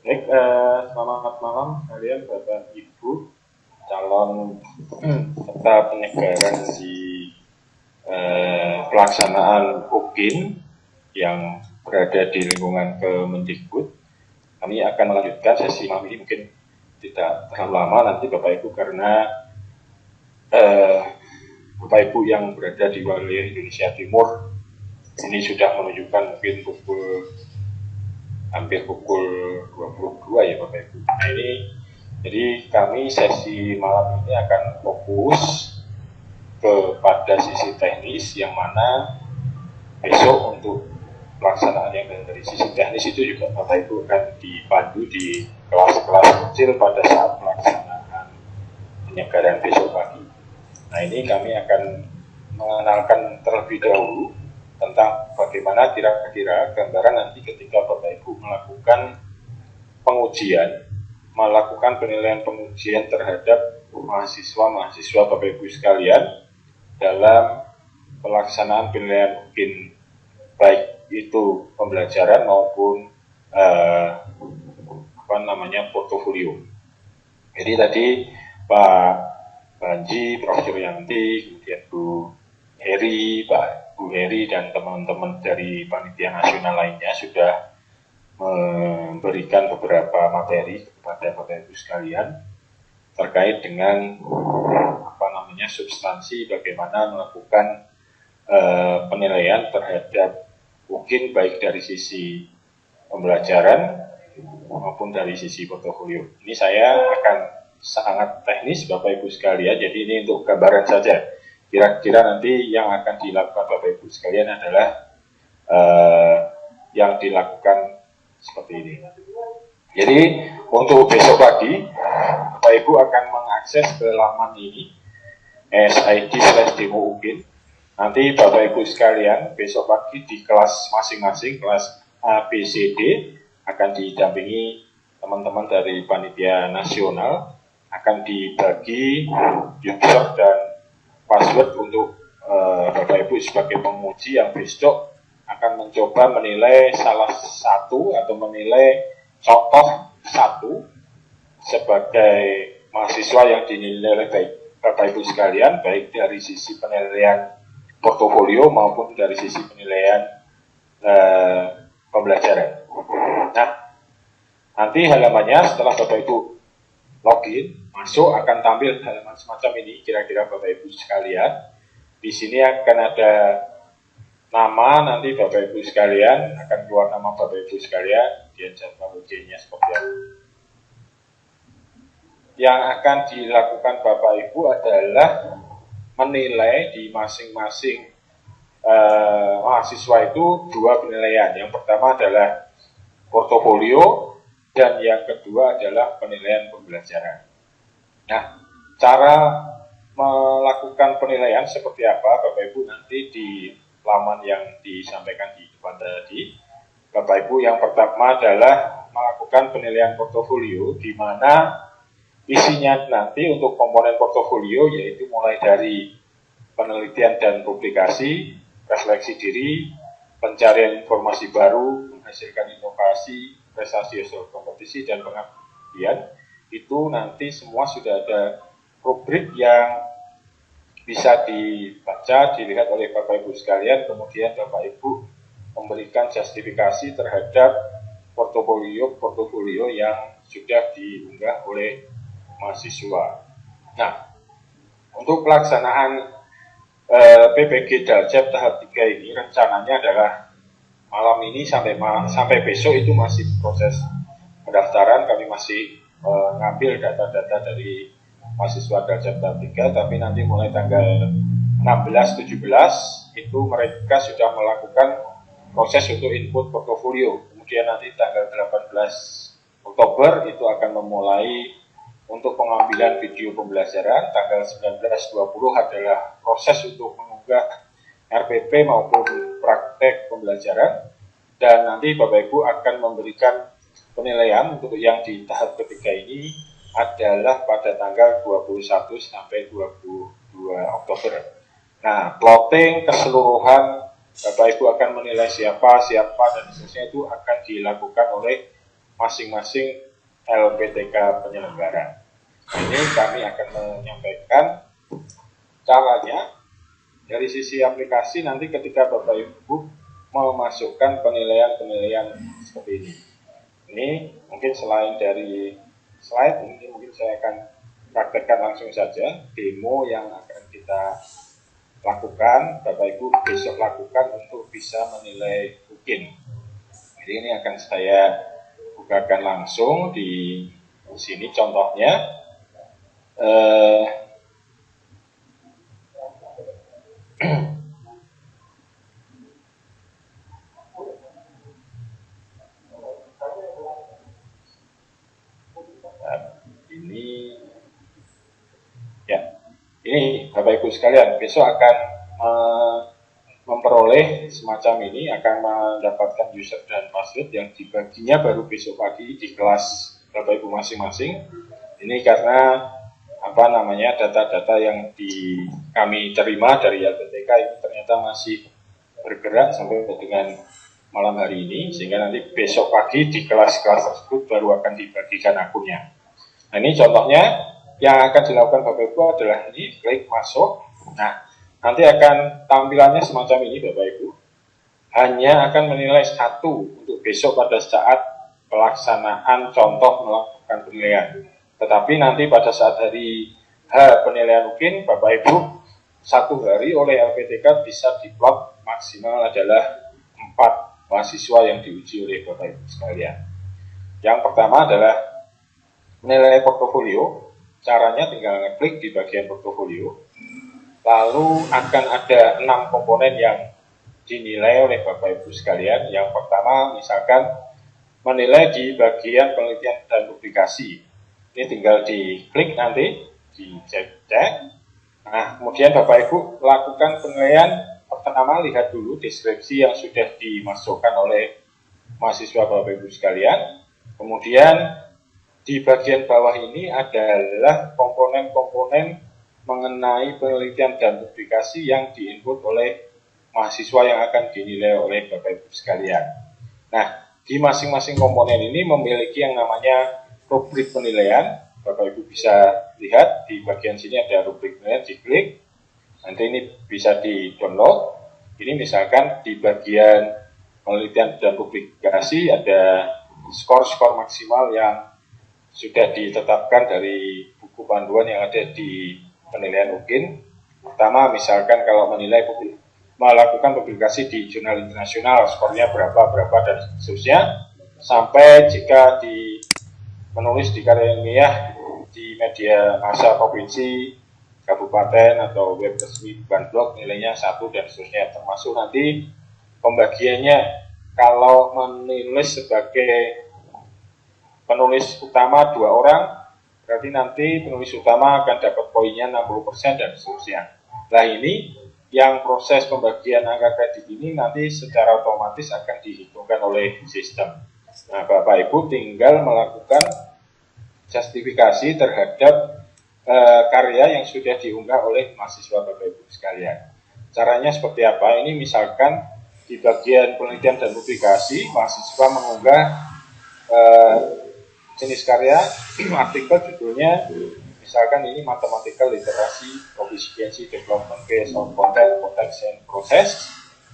Baik, selamat malam kalian Bapak Ibu calon peserta penyegaran di pelaksanaan UKIN yang berada di lingkungan Kemendikbud. Kami akan melanjutkan sesi malam ini, mungkin tidak terlalu lama nanti Bapak Ibu, karena Bapak Ibu yang berada di wilayah Indonesia Timur ini sudah menunjukkan mungkin hampir pukul 22 ya Bapak Ibu. Nah ini, jadi kami sesi malam ini akan fokus kepada sisi teknis, yang mana besok untuk pelaksanaan yang dari sisi teknis itu juga Bapak Ibu akan dipandu di kelas-kelas kecil pada saat pelaksanaan penyegaran besok pagi. Nah ini kami akan mengenalkan terlebih dahulu tentang bagaimana kira-kira gambaran nanti ketika Bapak Ibu melakukan pengujian, melakukan penilaian pengujian terhadap mahasiswa Bapak Ibu sekalian dalam pelaksanaan penilaian UKIN, baik itu pembelajaran maupun portofolio. Jadi tadi Pak Banji, Profesor Yanti, kemudian Bu Heri, Bu Heri dan teman-teman dari panitia nasional lainnya sudah memberikan beberapa materi kepada Bapak Ibu sekalian terkait dengan substansi bagaimana melakukan penilaian terhadap UKIN baik dari sisi pembelajaran maupun dari sisi portofolio. Ini saya akan sangat teknis Bapak Ibu sekalian, jadi ini untuk gambaran saja. Kira-kira nanti yang akan dilakukan Bapak Ibu sekalian adalah yang dilakukan seperti ini. Jadi untuk besok pagi Bapak Ibu akan mengakses ke laman ini SID/demo UKIN. Nanti Bapak Ibu sekalian besok pagi di kelas masing-masing, kelas A, B, C, D, akan didampingi teman-teman dari panitia nasional, akan dibagi user dan password untuk Bapak Ibu sebagai penguji yang besok akan mencoba menilai salah satu atau menilai contoh satu sebagai mahasiswa yang dinilai oleh Bapak Ibu sekalian, baik dari sisi penilaian portofolio maupun dari sisi penilaian pembelajaran. Nah, nanti halamannya setelah Bapak Ibu login, masuk akan tampil halaman semacam ini, kira-kira Bapak Ibu sekalian. Di sini akan ada nama, nanti Bapak Ibu sekalian akan keluar nama Bapak Ibu sekalian, kemudian jadwal ujiannya seperti apa. Yang akan dilakukan Bapak Ibu adalah menilai di masing-masing mahasiswa itu dua penilaian. Yang pertama adalah portofolio dan yang kedua adalah penilaian pembelajaran. Nah, cara melakukan penilaian seperti apa Bapak Ibu nanti di laman yang disampaikan di depan tadi. Bapak Ibu, yang pertama adalah melakukan penilaian portofolio, di mana isinya nanti untuk komponen portofolio yaitu mulai dari penelitian dan publikasi, refleksi diri, pencarian informasi baru, menghasilkan inovasi, prestasi hasil kompetisi, dan pengabdian. Itu nanti semua sudah ada rubrik yang bisa dibaca, dilihat oleh Bapak Ibu sekalian, kemudian Bapak Ibu memberikan justifikasi terhadap portofolio yang sudah diunggah oleh mahasiswa. Nah, untuk pelaksanaan PPG Daljab tahap 3 ini rencananya adalah malam ini sampai besok itu masih proses pendaftaran. Kami masih ngambil data-data dari mahasiswa Daljab tahap 3, tapi nanti mulai tanggal 16-17 itu mereka sudah melakukan proses untuk input portofolio. Kemudian nanti tanggal 18 Oktober itu akan memulai untuk pengambilan video pembelajaran. Tanggal 19-20 adalah proses untuk mengunggah RPP maupun praktek pembelajaran. Dan nanti Bapak Ibu akan memberikan penilaian untuk yang di tahap ketiga ini adalah pada tanggal 21 sampai 22 Oktober. Nah, plotting keseluruhan Bapak Ibu akan menilai siapa dan seterusnya itu akan dilakukan oleh masing-masing LPTK penyelenggara. Ini kami akan menyampaikan caranya dari sisi aplikasi nanti ketika Bapak Ibu memasukkan penilaian-penilaian seperti ini. Ini mungkin selain dari slide, ini mungkin saya akan praktekkan langsung saja demo yang akan kita lakukan, Bapak Ibu besok lakukan untuk bisa menilai UKIN. Jadi ini akan saya bukakan langsung di sini contohnya. Ini Bapak Ibu sekalian, besok akan memperoleh semacam ini, akan mendapatkan user dan password yang dibaginya baru besok pagi di kelas Bapak Ibu masing-masing. Ini karena data-data yang kami terima dari LPTK ini ternyata masih bergerak sampai dengan malam hari ini, sehingga nanti besok pagi di kelas-kelas tersebut baru akan dibagikan akunnya. Nah, ini contohnya. Yang akan dilakukan Bapak Ibu adalah ini, klik masuk. Nah, nanti akan tampilannya semacam ini Bapak Ibu. Hanya akan menilai satu untuk besok pada saat pelaksanaan contoh melakukan penilaian. Tetapi nanti pada saat hari H penilaian UKIN, Bapak Ibu, satu hari oleh LPTK bisa diplot maksimal adalah 4 mahasiswa yang diuji oleh Bapak Ibu sekalian. Yang pertama adalah menilai portofolio. Caranya tinggal ngeklik di bagian portofolio, lalu akan ada 6 komponen yang dinilai oleh Bapak Ibu sekalian. Yang pertama misalkan menilai di bagian penelitian dan publikasi. Ini tinggal diklik nanti, dicek. Nah, kemudian Bapak Ibu lakukan penilaian. Pertama lihat dulu deskripsi yang sudah dimasukkan oleh mahasiswa Bapak Ibu sekalian. Kemudian di bagian bawah ini adalah komponen-komponen mengenai penelitian dan publikasi yang diinput oleh mahasiswa yang akan dinilai oleh Bapak Ibu sekalian. Nah, di masing-masing komponen ini memiliki yang namanya rubrik penilaian. Bapak Ibu bisa lihat di bagian sini ada rubrik penilaian, diklik. Nanti ini bisa di-download. Ini misalkan di bagian penelitian dan publikasi ada skor-skor maksimal yang sudah ditetapkan dari buku panduan yang ada di penilaian UKIN. Pertama, misalkan kalau melakukan publikasi di jurnal internasional, skornya berapa, dan seterusnya. Sampai jika menulis di karya ilmiah di media massa provinsi, kabupaten, atau web resmi bukan blog, nilainya 1 dan seterusnya. Termasuk nanti pembagiannya, kalau menulis sebagai penulis utama 2 orang, berarti nanti penulis utama akan dapat poinnya 60% dan seterusnya. Nah, ini yang proses pembagian angka kredit ini nanti secara otomatis akan dihitungkan oleh sistem. Nah, Bapak Ibu tinggal melakukan justifikasi terhadap karya yang sudah diunggah oleh mahasiswa Bapak Ibu sekalian. Caranya seperti apa? Ini misalkan di bagian penelitian dan publikasi, mahasiswa mengunggah jenis karya, artikel judulnya misalkan ini Mathematical Literacy Proficiency Development Based on Content, Context, and Process,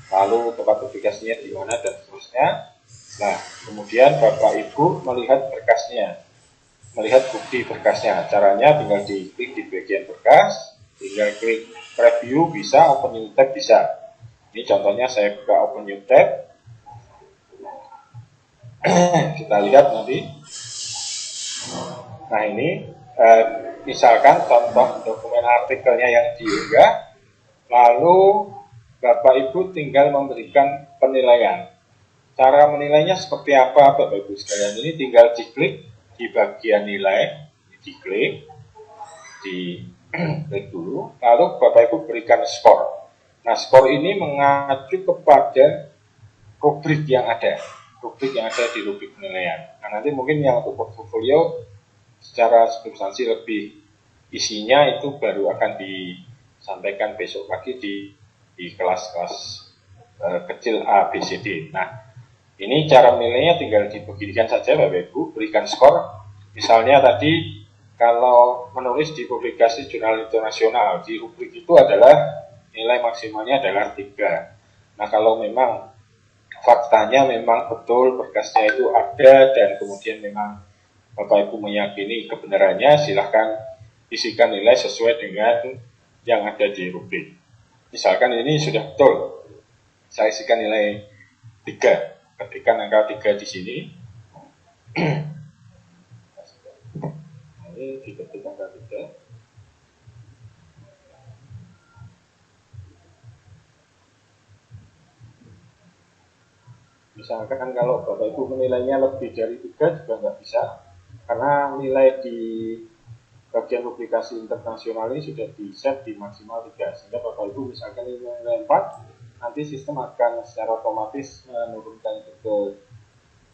lalu tempat publikasinya di mana dan seterusnya. Nah, kemudian Bapak Ibu melihat berkasnya, melihat bukti berkasnya. Caranya tinggal diklik di bagian berkas, tinggal klik preview bisa, open new tab bisa. Ini contohnya saya buka open new tab. Kita lihat nanti. Nah, ini misalkan contoh dokumen artikelnya yang diunggah, lalu Bapak Ibu tinggal memberikan penilaian. Cara menilainya seperti apa Bapak Ibu sekalian? Ini tinggal diklik di bagian nilai, diklik dulu, lalu Bapak Ibu berikan skor. Nah, skor ini mengacu kepada rubrik yang ada. Di rubrik penilaian. Nah, nanti mungkin yang untuk portfolio secara substansi lebih isinya itu baru akan disampaikan besok pagi di kelas-kelas kecil A, B, C, D. Nah, Ini cara menilainya tinggal dibeginikan saja Bapak Ibu, berikan skor. Misalnya tadi kalau menulis di publikasi jurnal internasional, di rubrik itu adalah nilai maksimalnya adalah 3. Nah kalau memang faktanya memang betul berkasnya itu ada dan kemudian memang Bapak Ibu meyakini kebenarannya, silahkan isikan nilai sesuai dengan yang ada di rubrik. Misalkan ini sudah betul, saya isikan nilai 3. Ketikkan angka 3 di sini. Ini diketik angka 3. Misalkan kalau Bapak Ibu menilainya lebih dari 3 juga nggak bisa, karena nilai di bagian publikasi internasional ini sudah di-set di maksimal 3. Sehingga Bapak Ibu misalkan ini nilai 4, nanti sistem akan secara otomatis menurunkan itu ke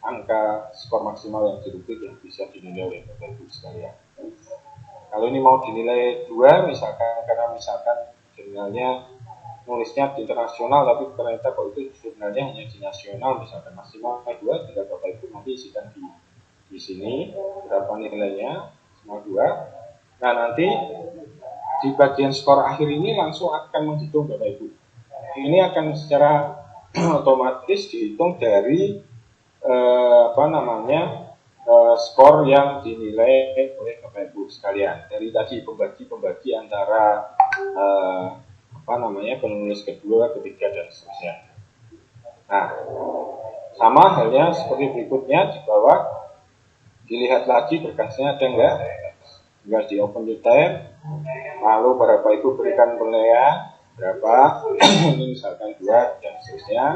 angka skor maksimal yang dirubrik yang bisa dinilai oleh Bapak Ibu sekalian. Kalau ini mau dinilai 2 misalkan, karena misalkan jurnalnya nulisnya di internasional tapi ternyata kok itu jurnalnya hanya di nasional, misalkan maksimal 2, tinggal Bapak Ibu nanti isikan di sini berapa nilainya, semua 2. Nah nanti di bagian skor akhir ini langsung akan menghitung Bapak Ibu. Ini akan secara otomatis dihitung dari skor yang dinilai oleh Bapak Ibu sekalian. Dari tadi pembagi antara penulis kedua, ketiga dan seterusnya. Nah, sama halnya seperti berikutnya di bawah, dilihat lagi berkasnya ada enggak, tinggal di open new tab, lalu Bapak Ibu berikan penilaian berapa, ini misalkan 2 dan seterusnya.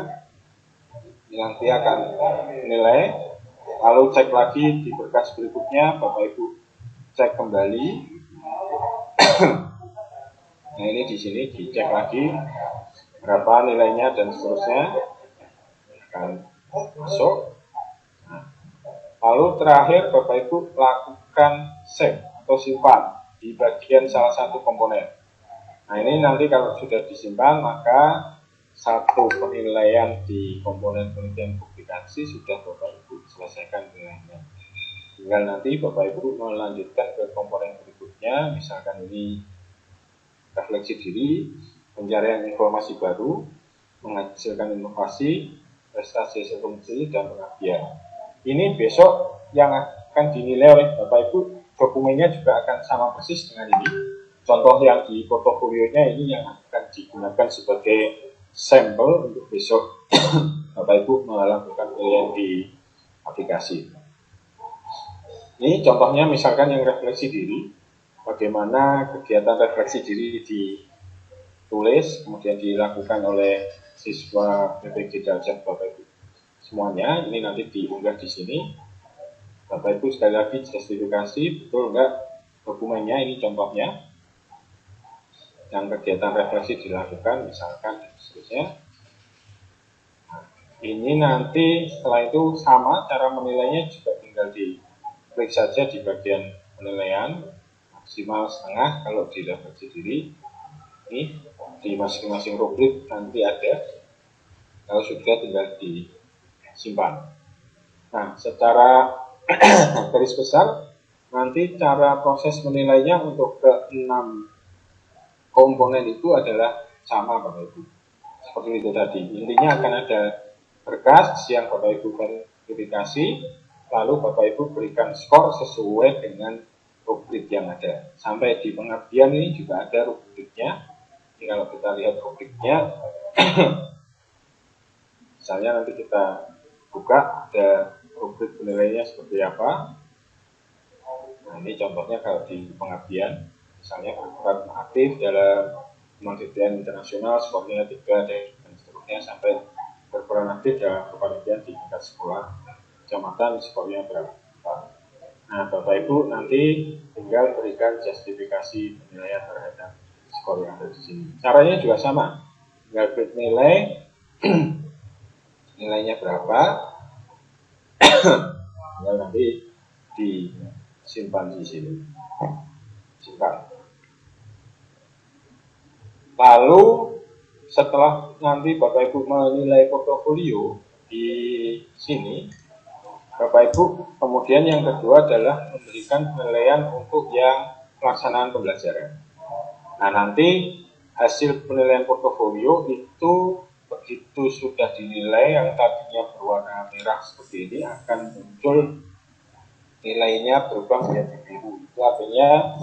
Ini nanti akan menilai, lalu cek lagi di berkas berikutnya, Bapak Ibu cek kembali. Nah ini di sini dicek lagi berapa nilainya dan seterusnya, akan masuk. Nah, lalu terakhir Bapak Ibu lakukan save atau simpan di bagian salah satu komponen. Nah ini nanti kalau sudah disimpan, maka satu penilaian di komponen penelitian publikasi sudah Bapak Ibu selesaikan nilainya. Tinggal nanti Bapak Ibu melanjutkan ke komponen berikutnya, misalkan ini refleksi diri, pencarian informasi baru, menghasilkan inovasi, prestasi asumsi, dan pengabdian. Ini besok yang akan dinilai oleh Bapak Ibu, dokumennya juga akan sama persis dengan ini. Contoh yang di portofolionya ini yang akan digunakan sebagai sampel untuk besok Bapak Ibu melakukan penilaian di aplikasi. Ini contohnya misalkan yang refleksi diri, bagaimana kegiatan refleksi diri ditulis, kemudian dilakukan oleh siswa PPG Daljas Bapak Ibu semuanya. Ini nanti diunggah di sini. Bapak Ibu sekali lagi justifikasi, betul enggak dokumennya, ini contohnya. Yang kegiatan refleksi dilakukan, misalkan dan seterusnya. Nah, ini nanti setelah itu sama cara menilainya juga tinggal diklik saja di bagian penilaian maksimal setengah kalau di refleksi diri. Ini di masing-masing rubrik nanti ada, kalau sudah tinggal disimpan. Nah, secara garis besar nanti cara proses menilainya untuk ke-6 komponen itu adalah sama Bapak Ibu. Seperti itu tadi. Intinya akan ada berkas yang Bapak Ibu verifikasi, lalu Bapak Ibu berikan skor sesuai dengan rubrik yang ada. Sampai di pengabdian ini juga ada rubriknya. Jadi kalau kita lihat rubriknya, misalnya nanti kita buka, ada rubrik penilaiannya seperti apa. Nah ini contohnya kalau di pengabdian, misalnya berperan aktif dalam kepanitiaan internasional, skornya 3 dan seterusnya, sampai berperan aktif dalam kepanitiaan di tingkat sekolah kecamatan, skornya berapa. Nah Bapak Ibu nanti tinggal berikan justifikasi penilaian terhadap skor yang ada di sini. Caranya juga sama, tinggal klik nilai, nilainya berapa, tinggal nanti disimpan di sini. Simpan. Lalu setelah nanti Bapak Ibu menilai portofolio, di sini, Bapak Ibu, kemudian yang kedua adalah memberikan penilaian untuk yang pelaksanaan pembelajaran. Nah, nanti hasil penilaian portofolio itu begitu sudah dinilai yang tadinya berwarna merah seperti ini akan muncul nilainya berubah menjadi biru. Itu artinya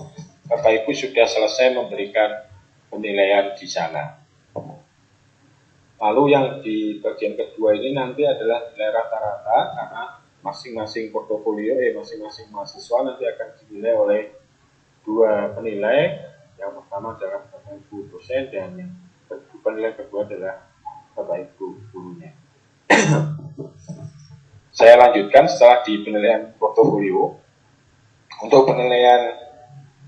Bapak Ibu sudah selesai memberikan penilaian di sana. Lalu yang di bagian kedua ini nanti adalah nilai rata-rata, karena masing-masing portofolio, masing-masing mahasiswa nanti akan dinilai oleh dua penilai. Yang pertama adalah Bapak Ibu dosen, dan yang penilai kedua adalah Bapak Ibu gurunya. Saya lanjutkan setelah di penilaian portofolio. Untuk penilaian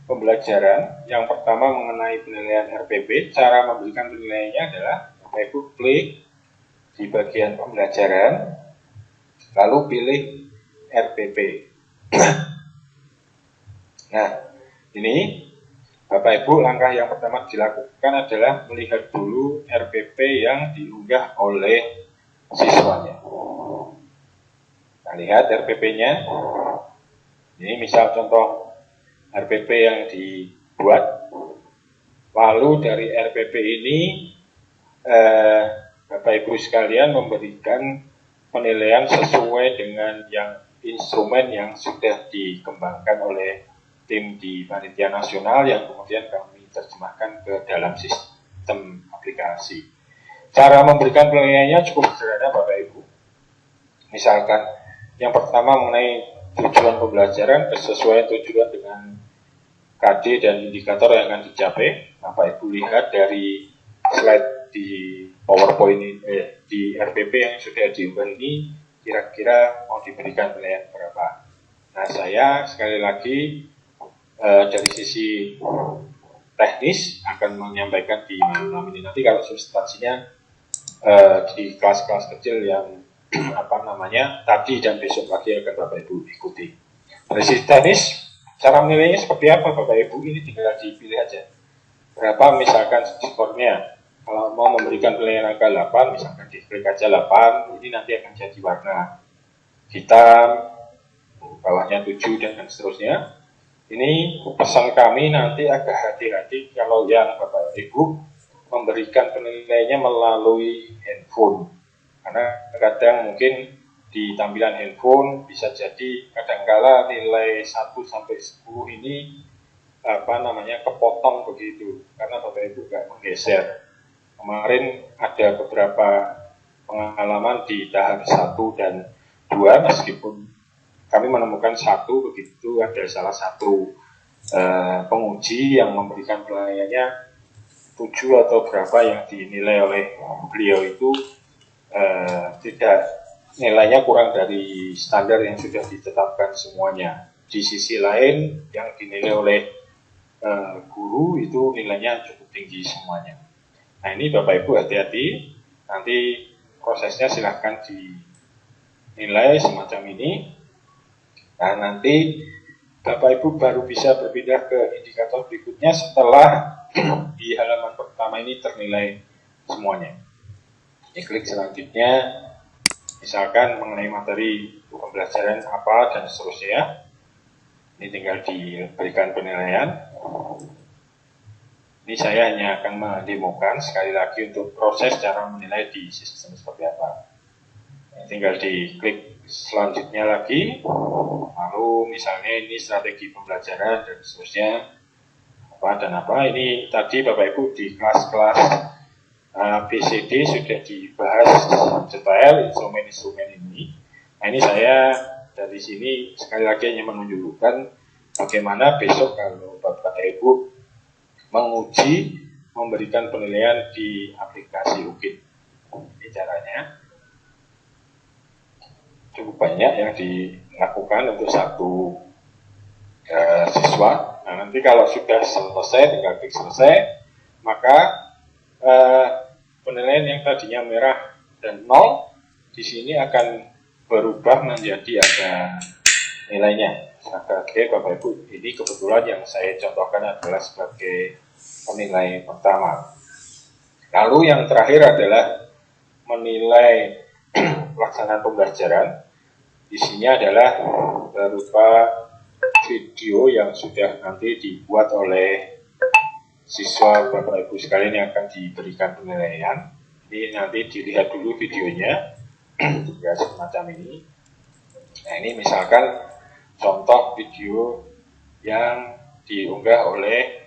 pembelajaran, yang pertama mengenai penilaian RPP, cara memberikan penilaiannya adalah Bapak Ibu klik di bagian pembelajaran, lalu pilih RPP. Nah, ini Bapak Ibu, langkah yang pertama dilakukan adalah melihat dulu RPP yang diunggah oleh siswanya. Nah, lihat RPP-nya. Ini misal contoh RPP yang dibuat. Lalu dari RPP ini Bapak Ibu sekalian memberikan penilaian sesuai dengan yang instrumen yang sudah dikembangkan oleh tim di Panitia Nasional yang kemudian kami terjemahkan ke dalam sistem aplikasi. Cara memberikan penilaiannya cukup sederhana Bapak Ibu. Misalkan yang pertama mengenai tujuan pembelajaran, kesesuaian tujuan dengan KD dan indikator yang akan dicapai. Bapak Ibu lihat dari slide di PowerPoint ini, di RPP yang sudah diunggah ini, kira-kira mau diberikan penilaian berapa. Nah, saya sekali lagi dari sisi teknis akan menyampaikan di malam ini. Nanti kalau substansinya di kelas-kelas kecil yang tadi dan besok pagi akan Bapak Ibu ikuti. Dari sisi teknis, cara menilainya seperti apa Bapak Ibu? Ini tinggal dipilih aja. Berapa misalkan skornya. Kalau mau memberikan penilaian angka 8, misalkan diklik aja 8, ini nanti akan jadi warna hitam, bawahnya 7 dan seterusnya. Ini pesan kami nanti agak hati-hati kalau yang Bapak Ibu memberikan penilaiannya melalui handphone. Karena kadang mungkin di tampilan handphone bisa jadi kadangkala nilai 1 sampai 10 ini kepotong begitu karena Bapak Ibu nggak menggeser. Kemarin ada beberapa pengalaman di tahap 1 dan 2, meskipun kami menemukan 1 begitu ada salah satu penguji yang memberikan penilaiannya 7 atau berapa yang dinilai oleh beliau itu tidak, nilainya kurang dari standar yang sudah ditetapkan semuanya. Di sisi lain yang dinilai oleh guru itu nilainya cukup tinggi semuanya. Nah, ini Bapak Ibu hati-hati, nanti prosesnya silahkan dinilai semacam ini. Nah, nanti Bapak Ibu baru bisa berpindah ke indikator berikutnya setelah di halaman pertama ini ternilai semuanya. Ini klik selanjutnya, misalkan mengenai materi pembelajaran apa dan seterusnya. Ini tinggal diberikan penilaian. Ini saya hanya akan mendemokan sekali lagi untuk proses cara menilai di sistem seperti apa. Ini tinggal diklik selanjutnya lagi. Lalu misalnya ini strategi pembelajaran dan seterusnya. Apa dan apa. Ini tadi Bapak Ibu di kelas-kelas BCD sudah dibahas detail instrumen-instrumen ini. Nah, ini saya dari sini sekali lagi hanya menunjukkan bagaimana besok kalau Bapak Ibu menguji memberikan penilaian di aplikasi UKID. Ini caranya. Cukup banyak yang dilakukan untuk satu siswa. Nah, nanti kalau sudah selesai, tinggal klik selesai, maka penilaian yang tadinya merah dan 0 di sini akan berubah menjadi ada nilainya. Oke, Bapak Ibu, ini kebetulan yang saya contohkan adalah sebagai penilai pertama. Lalu yang terakhir adalah menilai pelaksanaan pembelajaran. Isinya adalah berupa video yang sudah nanti dibuat oleh siswa Bapak Ibu sekalian yang akan diberikan penilaian. Ini nanti dilihat dulu videonya, ya semacam ini. Nah ini misalkan contoh video yang diunggah oleh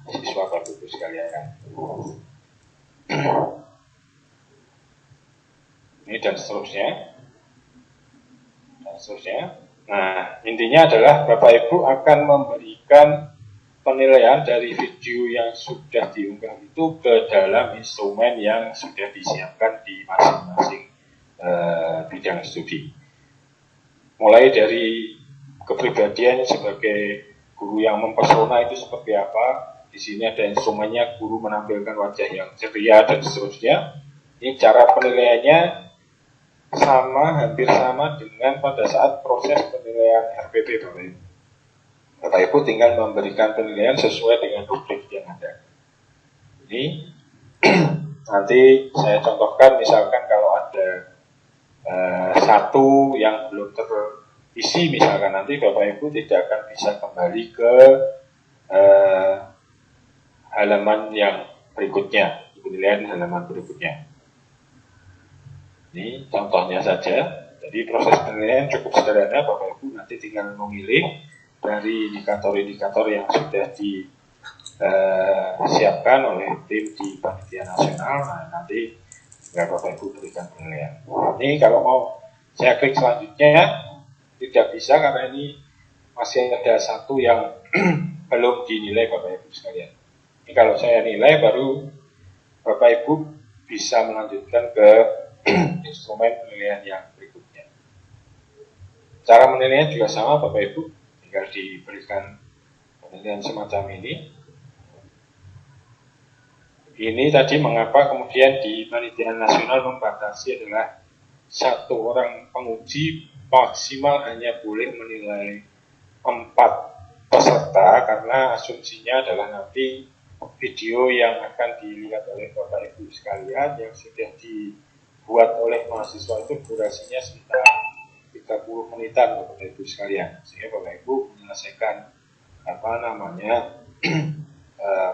siswa Bapak Ibu sekalian. Ini dan seterusnya. Nah, intinya adalah Bapak Ibu akan memberikan penilaian dari video yang sudah diunggah itu ke dalam instrumen yang sudah disiapkan di masing-masing bidang studi. Mulai dari kepribadian sebagai guru yang mempesona itu seperti apa. Di sini ada instrumennya, guru menampilkan wajah yang ceria dan seterusnya. Ini cara penilaiannya hampir sama dengan pada saat proses penilaian RPP Bapak Ibu. Bapak Ibu tinggal memberikan penilaian sesuai dengan rubrik yang ada. Ini nanti saya contohkan, misalkan kalau ada satu yang belum terisi, misalkan nanti Bapak Ibu tidak akan bisa kembali ke halaman yang berikutnya, penilaian halaman berikutnya. Ini contohnya saja. Jadi proses penilaian cukup sederhana. Bapak Ibu nanti tinggal memilih dari indikator-indikator yang sudah disiapkan oleh tim di Panitia Nasional. Nah, nanti tinggal Bapak Ibu berikan penilaian. Ini kalau mau saya klik selanjutnya tidak bisa karena ini masih ada satu yang belum dinilai Bapak Ibu sekalian. Ini kalau saya nilai baru Bapak Ibu bisa melanjutkan ke instrumen penilaian yang berikutnya. Cara penilaian juga sama Bapak Ibu, tinggal diberikan penilaian semacam ini. Ini tadi mengapa kemudian di Panitia Nasional membatasi adalah satu orang penguji maksimal hanya boleh menilai 4 peserta, karena asumsinya adalah nanti video yang akan dilihat oleh Bapak Ibu sekalian yang sudah dibuat oleh mahasiswa itu durasinya sekitar 30 menitan Bapak Ibu sekalian, sehingga Bapak Ibu menyelesaikan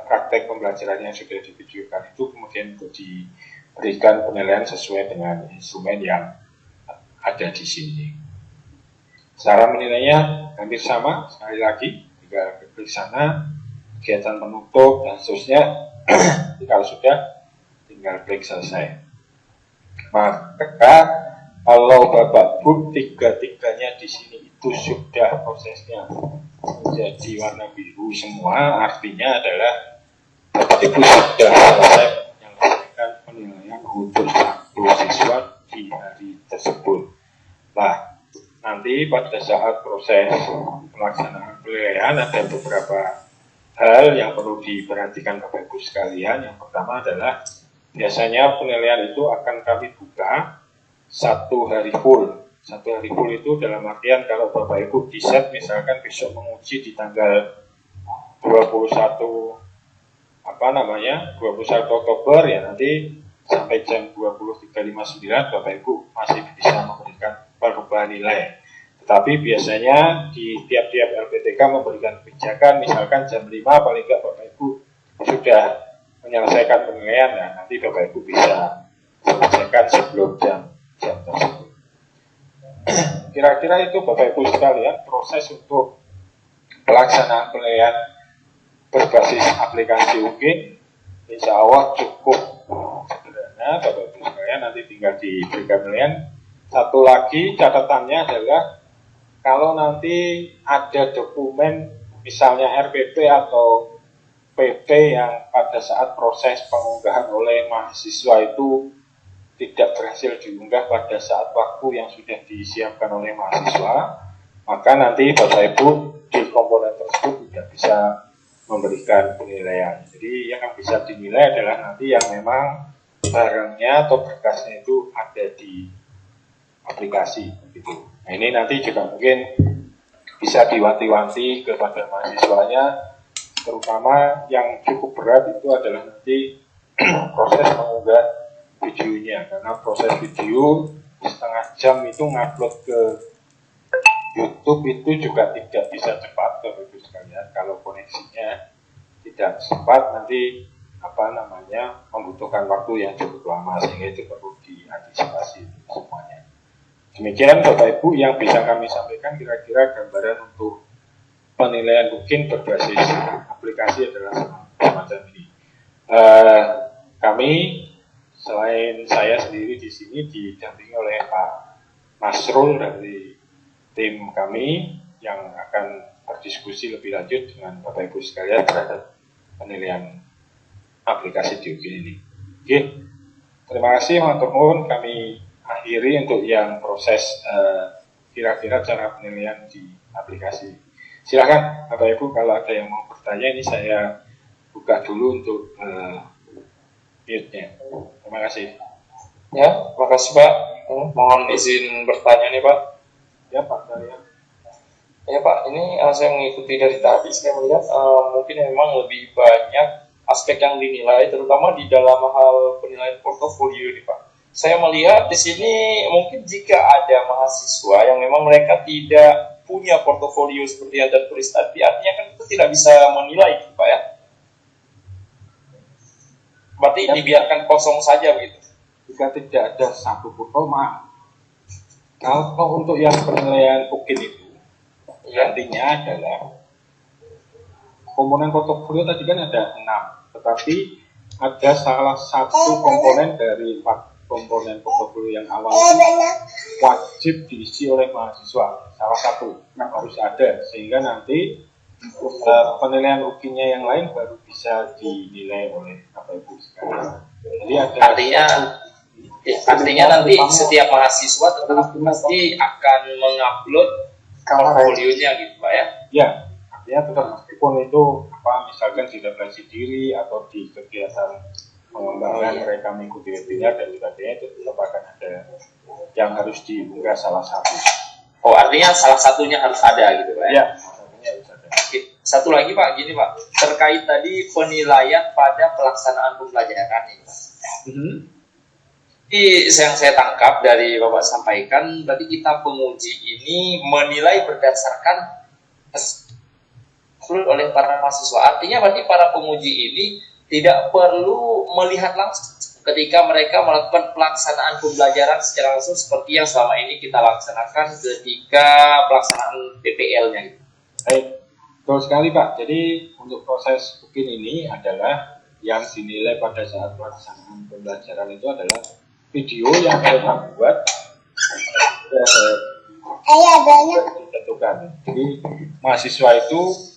praktek pembelajaran yang sudah divideokan itu kemudian untuk diberikan penilaian sesuai dengan instrumen yang ada di sini. Cara menilainya hampir sama, sekali lagi tinggal klik sana, kegiatan penutup dan seterusnya. Kalau sudah tinggal klik selesai. Maka kalau Bapak Ibu tiga-tiganya di sini itu sudah prosesnya menjadi warna biru semua, artinya adalah Bapak Ibu sudah selesai menyelesaikan penilaian untuk satu siswa di hari tersebut. Nah, nanti pada saat proses pelaksanaan penilaian ada beberapa hal yang perlu diperhatikan Bapak Ibu sekalian. Yang pertama adalah biasanya penilaian itu akan kami buka 1 hari full. 1 hari full itu dalam artian kalau Bapak Ibu di set misalkan besok menguji di tanggal 21 Oktober ya, nanti sampai jam 23.59 Bapak Ibu masih bisa memberikan perubahan nilai. Tetapi biasanya di tiap-tiap LPTK memberikan kebijakan, misalkan jam 5 paling nggak Bapak Ibu sudah menyelesaikan penilaian, nah nanti Bapak Ibu bisa selesaikan sebelum jam tersebut. Kira-kira itu Bapak Ibu sekalian proses untuk pelaksanaan penilaian berbasis aplikasi UGIN. Insya Allah cukup sederhana Bapak Ibu sekalian, nanti tinggal diberikan penilaian. Satu lagi catatannya adalah kalau nanti ada dokumen misalnya RPP atau PP yang pada saat proses pengunggahan oleh mahasiswa itu tidak berhasil diunggah pada saat waktu yang sudah disiapkan oleh mahasiswa, maka nanti Bapak Ibu di komponen tersebut tidak bisa memberikan penilaian. Jadi yang bisa dinilai adalah nanti yang memang barangnya atau berkasnya itu ada di aplikasi gitu. Nah ini nanti juga mungkin bisa diwanti-wanti kepada mahasiswanya, terutama yang cukup berat itu adalah nanti proses mengunggah videonya, karena proses video setengah jam itu ngupload ke YouTube itu juga tidak bisa cepat Bapak Ibu sekalian. Kalau koneksinya tidak cepat nanti membutuhkan waktu yang cukup lama, sehingga itu perlu diantisipasi semuanya. Demikian Bapak Ibu yang bisa kami sampaikan, kira-kira gambaran untuk penilaian booking berbasis aplikasi adalah semacam ini. Kami selain saya sendiri di sini didampingi oleh Pak Masrul dari tim kami yang akan berdiskusi lebih lanjut dengan Bapak Ibu sekalian terhadap penilaian aplikasi Diukin ini. Oke, terima kasih matur nuwun. Kami akhiri untuk yang proses kira-kira cara penilaian di aplikasi. Silakan Bapak Ibu kalau ada yang mau bertanya, ini saya buka dulu untuk mute-nya. Terima kasih. Ya, makasih Pak. Mohon izin bertanya nih Pak. Ya Pak, Darian. Ya Pak, ini saya mengikuti dari tadi, saya melihat mungkin memang lebih banyak aspek yang dinilai, terutama di dalam hal penilaian portofolio nih Pak. Saya melihat di sini mungkin jika ada mahasiswa yang memang mereka tidak punya portofolio seperti yang tertulis tadi, artinya kan itu tidak bisa menilai gitu Pak ya. Berarti dibiarkan kosong saja begitu. Jika tidak ada satu foto, kalau untuk yang penilaian Booking itu, nantinya adalah komponen portofolio tadi kan ada 6, tetapi ada salah satu komponen dari 4 komponen portofolio yang awal wajib diisi oleh mahasiswa, salah satu harus ada, sehingga nanti penilaian ruginya yang lain baru bisa dinilai oleh Bapak Ibu sekalian. Jadi ada artinya nanti setiap mahasiswa tetap pasti akan mengupload portfolionya gitu Pak ya? Ya, artinya tetap meskipun itu misalkan di refleksi diri atau di kegiatan pengembangan mereka mengikuti webinar dan sebagainya, itu tetap akan ada yang harus diunggah salah satu. Oh, artinya salah satunya harus ada gitu Pak ya? Ya, salah satunya harus ada. Oke. Satu lagi Pak, gini Pak, terkait tadi penilaian pada pelaksanaan pembelajaran ini Pak. Yang saya tangkap dari Bapak sampaikan, berarti kita penguji ini menilai berdasarkan oleh para mahasiswa. Artinya berarti para penguji ini tidak perlu melihat langsung ketika mereka melakukan pelaksanaan pembelajaran secara langsung seperti yang selama ini kita laksanakan ketika pelaksanaan PPL-nya. Baik, betul sekali Pak. Jadi untuk proses Booking ini adalah yang dinilai pada saat pelaksanaan pembelajaran itu adalah video yang mereka buat ditentukan. Jadi mahasiswa itu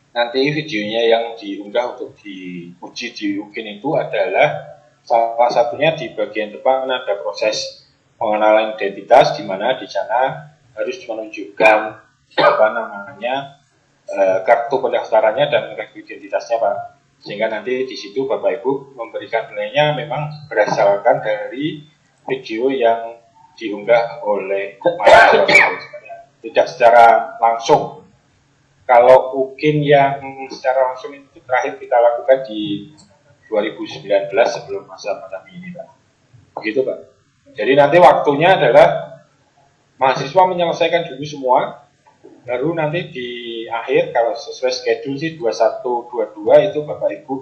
nanti videonya yang diunggah untuk diuji di Booking itu adalah salah satunya di bagian depan ada proses pengenalan identitas, di mana di sana harus menunjukkan kartu pendaftarannya dan kartu identitasnya Pak. Sehingga nanti di situ Bapak Ibu memberikan nilainya memang berdasarkan dari video yang diunggah oleh mahasiswa, tidak secara langsung. Kalau mungkin yang secara langsung itu terakhir kita lakukan di 2019 sebelum masa pandemi ini Pak. Begitu Pak. Jadi nanti waktunya adalah mahasiswa menyelesaikan dulu semua, baru nanti di akhir kalau sesuai schedule sih 21-22 itu Bapak Ibu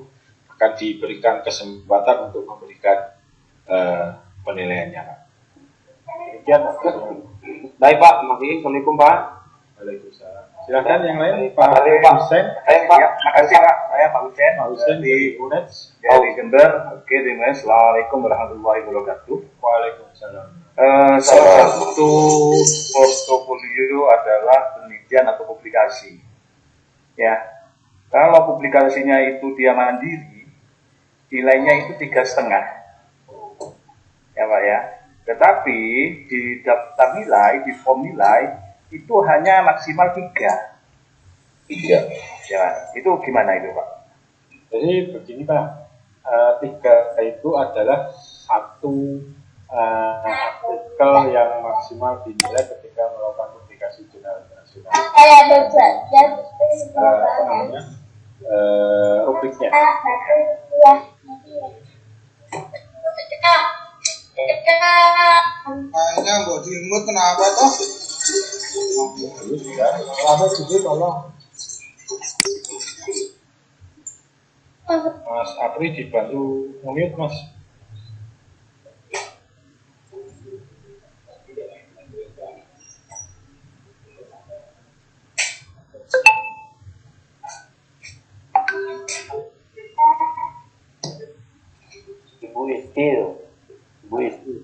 akan diberikan kesempatan untuk memberikan penilaiannya Pak. Demikian Pak. Baik Pak, Assalamualaikum Pak. Waalaikumsalam. Silakan yang lain Pak Hussein. Makasih Pak. Saya Pak Hussein. Pak Hussein di UNED. Dari Jember. Oke, terima kasih. Assalamualaikum warahmatullahi wabarakatuh. Waalaikumsalam. Salah satu portofolio adalah penelitian atau publikasi. Ya, kalau publikasinya itu dia mandiri, nilainya itu 3,5. Ya Pak ya. Tetapi di daftar nilai, di form nilai itu hanya maksimal 3. Ya, itu gimana itu Pak? Jadi begini Pak, 3 itu adalah satu artikel yang maksimal dinilai ketika melakukan publikasi jurnal internasional. Rubriknya. Kayaknya mbok dimut kenapa toh? Lama juga tolong. Mas Apri dibantu mute Mas. Ibu Istil. Ibu Istil.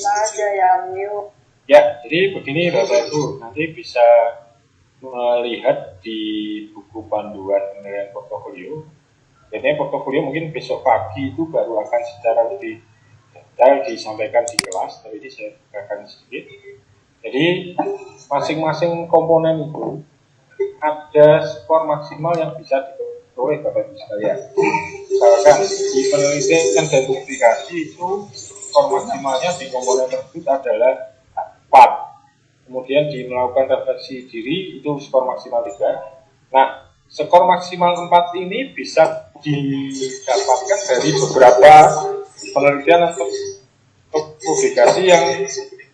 Aja ya mute. Ya, jadi begini Bapak Ibu, nanti bisa melihat di buku panduan penilaian portofolio. Jadi portofolio mungkin besok pagi itu baru akan secara lebih detail disampaikan di kelas, tapi ini saya akan sedikit. Jadi masing-masing komponen itu ada skor maksimal yang bisa diperoleh Bapak Ibu sekalian. Misalkan di penelitian dan publikasi itu skor maksimalnya di komponen tersebut adalah 4. Kemudian di melakukan refleksi diri itu skor maksimal 3. Nah, skor maksimal 4 ini bisa didapatkan dari beberapa penelitian atau publikasi yang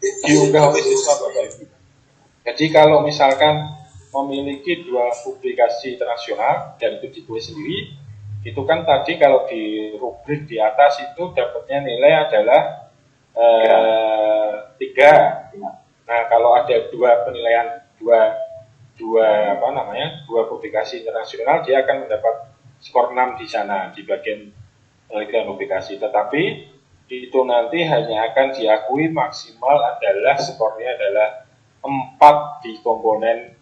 diunggah oleh siswa Bapak Ibu. Jadi kalau misalkan memiliki 2 publikasi internasional dan itu ditulis sendiri, itu kan tadi kalau di rubrik di atas itu dapatnya nilai adalah 3. Nah, kalau ada 2 penilaian, dua publikasi internasional, dia akan mendapat skor 6 di sana di bagian penelitian publikasi. Tetapi itu nanti hanya akan diakui maksimal adalah skornya adalah 4 di komponen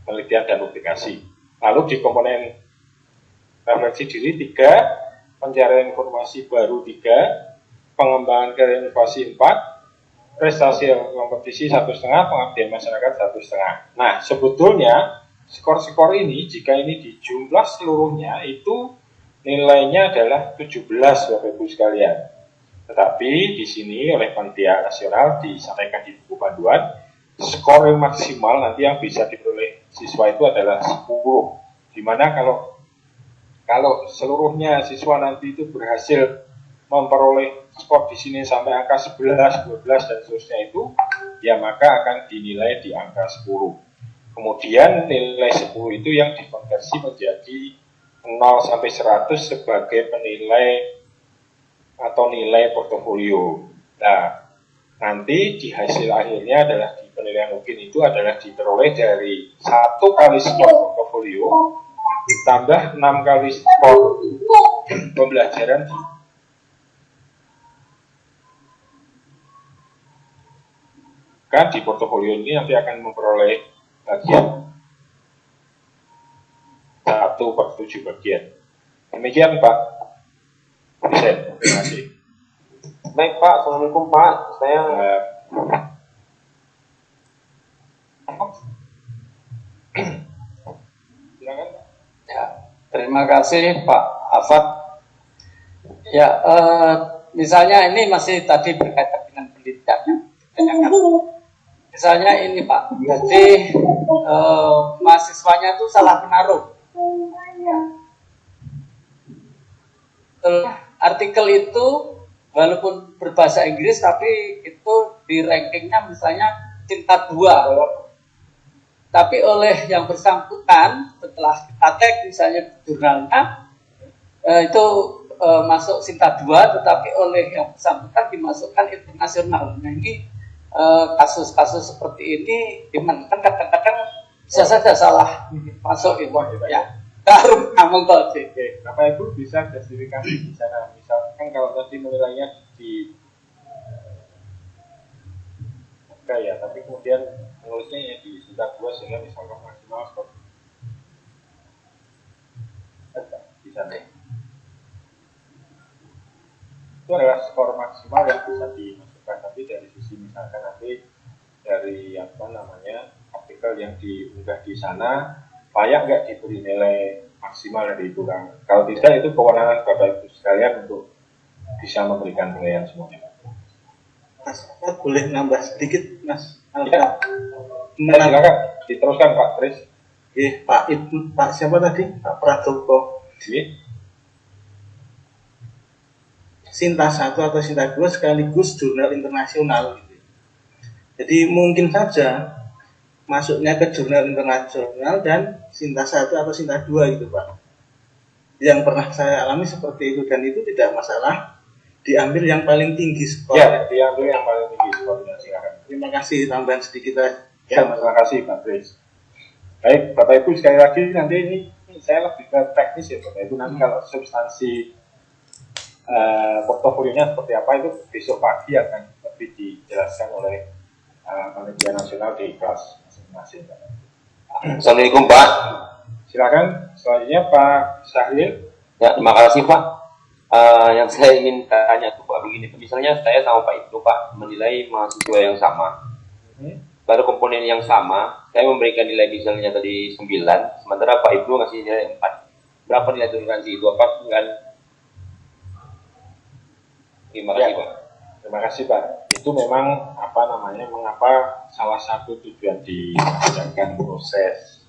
penelitian dan publikasi. Lalu di komponen refleksi diri 3, pencarian informasi baru 3, pengembangan karya inovasi 4, prestasi kompetisi 1,5, pengabdian masyarakat 1,5. Nah, sebetulnya skor-skor ini jika ini dijumlah seluruhnya itu nilainya adalah 17 Bapak Ibu sekalian. Tetapi di sini oleh panitia nasional disampaikan di buku panduan skor yang maksimal nanti yang bisa diperoleh siswa itu adalah 10. Dimana kalau seluruhnya siswa nanti itu berhasil memperoleh skor di sini sampai angka 11, 12 dan seterusnya itu, ya maka akan dinilai di angka 10. Kemudian nilai 10 itu yang dikonversi menjadi 0 sampai 100 sebagai penilai atau nilai portofolio. Nah, nanti di hasil akhirnya adalah di penilaian mungkin itu adalah diperoleh dari 1 kali skor portofolio ditambah 6 kali skor pembelajaran di portofolio ini nanti akan memperoleh bagian 1/7 bagian. Demikian Pak Vincent, terima kasih. Baik Pak, Assalamualaikum Pak. Saya silakan. Ya, terima kasih Pak Afat. Ya, misalnya ini masih tadi berkaitan dengan pendidikan. Misalnya ini Pak, jadi mahasiswanya itu salah menaruh. Artikel itu walaupun berbahasa Inggris tapi itu di rankingnya misalnya tingkat 2. Tapi oleh yang bersangkutan setelah kita tag misalnya di jurnalnya itu masuk tingkat 2, tetapi oleh yang bersangkutan dimasukkan internasional. Nah ini kasus-kasus seperti ini dimana kan kadang-kadang bisa saja salah masuk itu ya. Taruh ngomong kok sih. Oke, Bapak Ibu bisa justifikasi di sana. Misalkan kalau tadi nilainya di ya, tapi kemudian menulisnya ya di tingkat 2 sehingga misalkan maksimal skor di sana. Itu adalah skor maksimal yang bisa dimasukkan, tapi dari sisi misalkan nanti dari artikel yang diunggah di sana layak nggak diberi nilai maksimal dari itu kan? Kalau tidak itu kewenangan Bapak Ibu sekalian untuk bisa memberikan penilaian semuanya. Mas, boleh nambah sedikit Mas? Ya. Silakan diteruskan Pak Kris. Pak Ibnu, Pak siapa tadi? Pak Pratoko. Sinta 1 atau Sinta 2 sekaligus jurnal internasional gitu. Jadi mungkin saja masuknya ke jurnal internasional dan Sinta 1 atau Sinta 2 gitu Pak. Yang pernah saya alami seperti itu, dan itu tidak masalah diambil yang paling tinggi skor. Ya, diambil yang paling tinggi skornya, silakan. Terima kasih, tambahan sedikit aja. Ya, terima kasih Pak Tris. Baik, Bapak Ibu sekali lagi nanti ini saya lebih ke teknis ya Bapak Ibu. Nanti kalau substansi portofolionya seperti apa itu besok pagi akan lebih dijelaskan oleh panitia nasional di kelas masing-masing. Assalamualaikum Pak. Silakan selanjutnya Pak Syahril. Ya, terima kasih Pak. Yang saya ingin tanya tuh Pak begini, misalnya saya sama Pak Ibnu Pak menilai mahasiswa yang sama, pada komponen yang sama, saya memberikan nilai misalnya tadi 9, sementara Pak Ibnu ngasih nilai 4. Berapa nilai toleransi itu? Apa enggak? Terima kasih Pak. Terima kasih Pak. Itu memang mengapa salah satu tujuan diadakan proses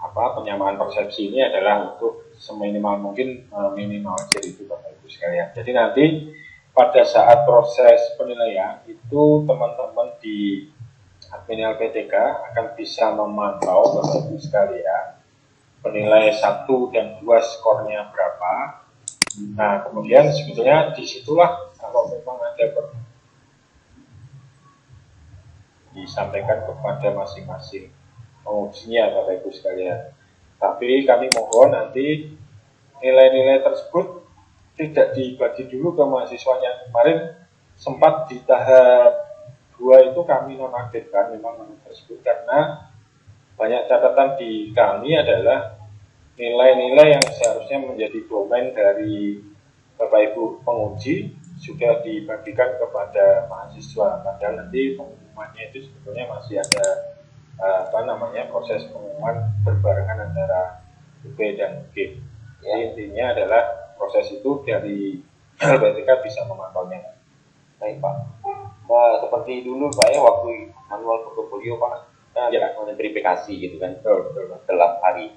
penyamaan persepsi ini adalah untuk seminimal mungkin minimalisir itu Bapak Ibu sekalian. Jadi nanti pada saat proses penilaian itu teman-teman di admin LPTK akan bisa memantau Bapak Ibu sekalian penilai 1 dan 2 skornya berapa. Nah kemudian sebetulnya disitulah kalau memang ada disampaikan kepada masing-masing pengujinya Bapak Ibu sekalian. Tapi kami mohon nanti nilai-nilai tersebut tidak dibagi dulu ke mahasiswanya. Kemarin sempat di tahap 2 itu kami nonaktifkan memang tersebut karena banyak catatan di kami adalah nilai-nilai yang seharusnya menjadi domain dari Bapak Ibu penguji sudah dibagikan kepada mahasiswa. Padahal nanti pengumumannya itu sebetulnya masih ada proses pengumuman berbarengan antara UP dan UG. Ya, intinya adalah proses itu dari LPTK bisa memantaunya. Baik Pak. Seperti dulu Pak ya, waktu manual portofolio Pak, ada verifikasi gitu kan. Betul. Setelah hari.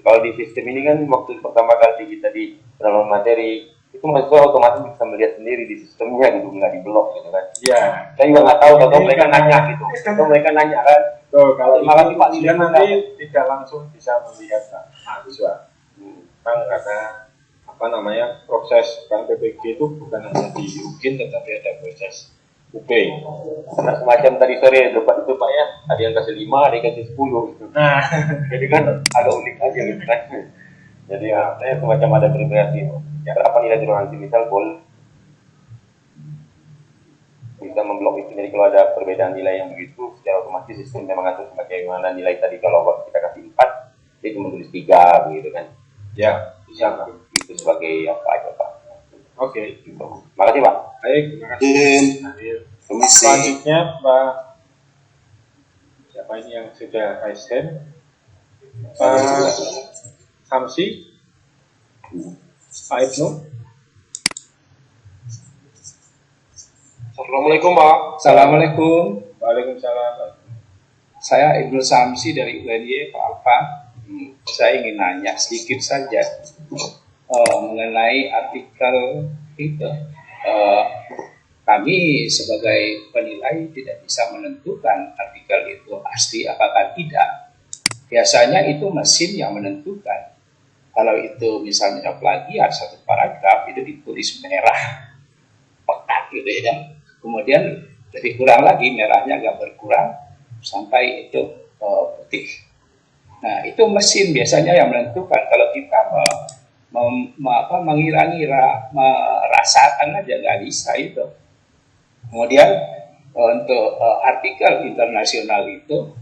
Kalau di sistem ini kan waktu pertama kali kita di dalam materi itu mahasiswa otomatis bisa melihat sendiri di sistemnya gitu, nggak diblok gitu kan. Iya. Saya juga nggak tahu kalau mereka nanya gitu. Kalau mereka nanya kan. Kalau terima kasih Pak, dia nanti tidak langsung bisa melihat mahasiswa. Karena proses PPG itu bukan hanya di UGIN tetapi ada proses UP. Karena semacam tadi sore debat itu Pak ya, ada yang kasih 5, ada yang kasih 10 gitu. Nah, jadi kan agak unik aja gitu kan. Jadi saya semacam ada verifikasi. Ya, berapa nilai toleransi misal boleh bisa memblok itu. Jadi kalau ada perbedaan nilai yang begitu, secara otomatis sistemnya mengatur bagaimana nilai tadi. Kalau kita kasih 4, dia cuma tulis 3 gitu kan. ya, bisa Pak. Itu sebagai apa aja Pak. Oke. Terima kasih Pak. Baik, terima kasih. Selanjutnya Pak, siapa ini yang sudah raise hand? Pak Samsi, Pak Ibnu. Assalamualaikum Pak. Assalamualaikum. Waalaikumsalam Pak. Saya Ibnu Samsi dari UNY Pak Alfa. Saya ingin nanya sedikit saja mengenai artikel itu. Kami sebagai penilai tidak bisa menentukan artikel itu asli apakah tidak. Biasanya itu mesin yang menentukan. Kalau itu misalnya plagiat satu paragraf itu ditulis merah pekat gitu ya. Kemudian lebih kurang lagi merahnya agak berkurang sampai itu putih. Nah itu mesin biasanya yang menentukan. Kalau kita mengira-ngira, merasakan aja nggak bisa itu. Kemudian untuk artikel internasional itu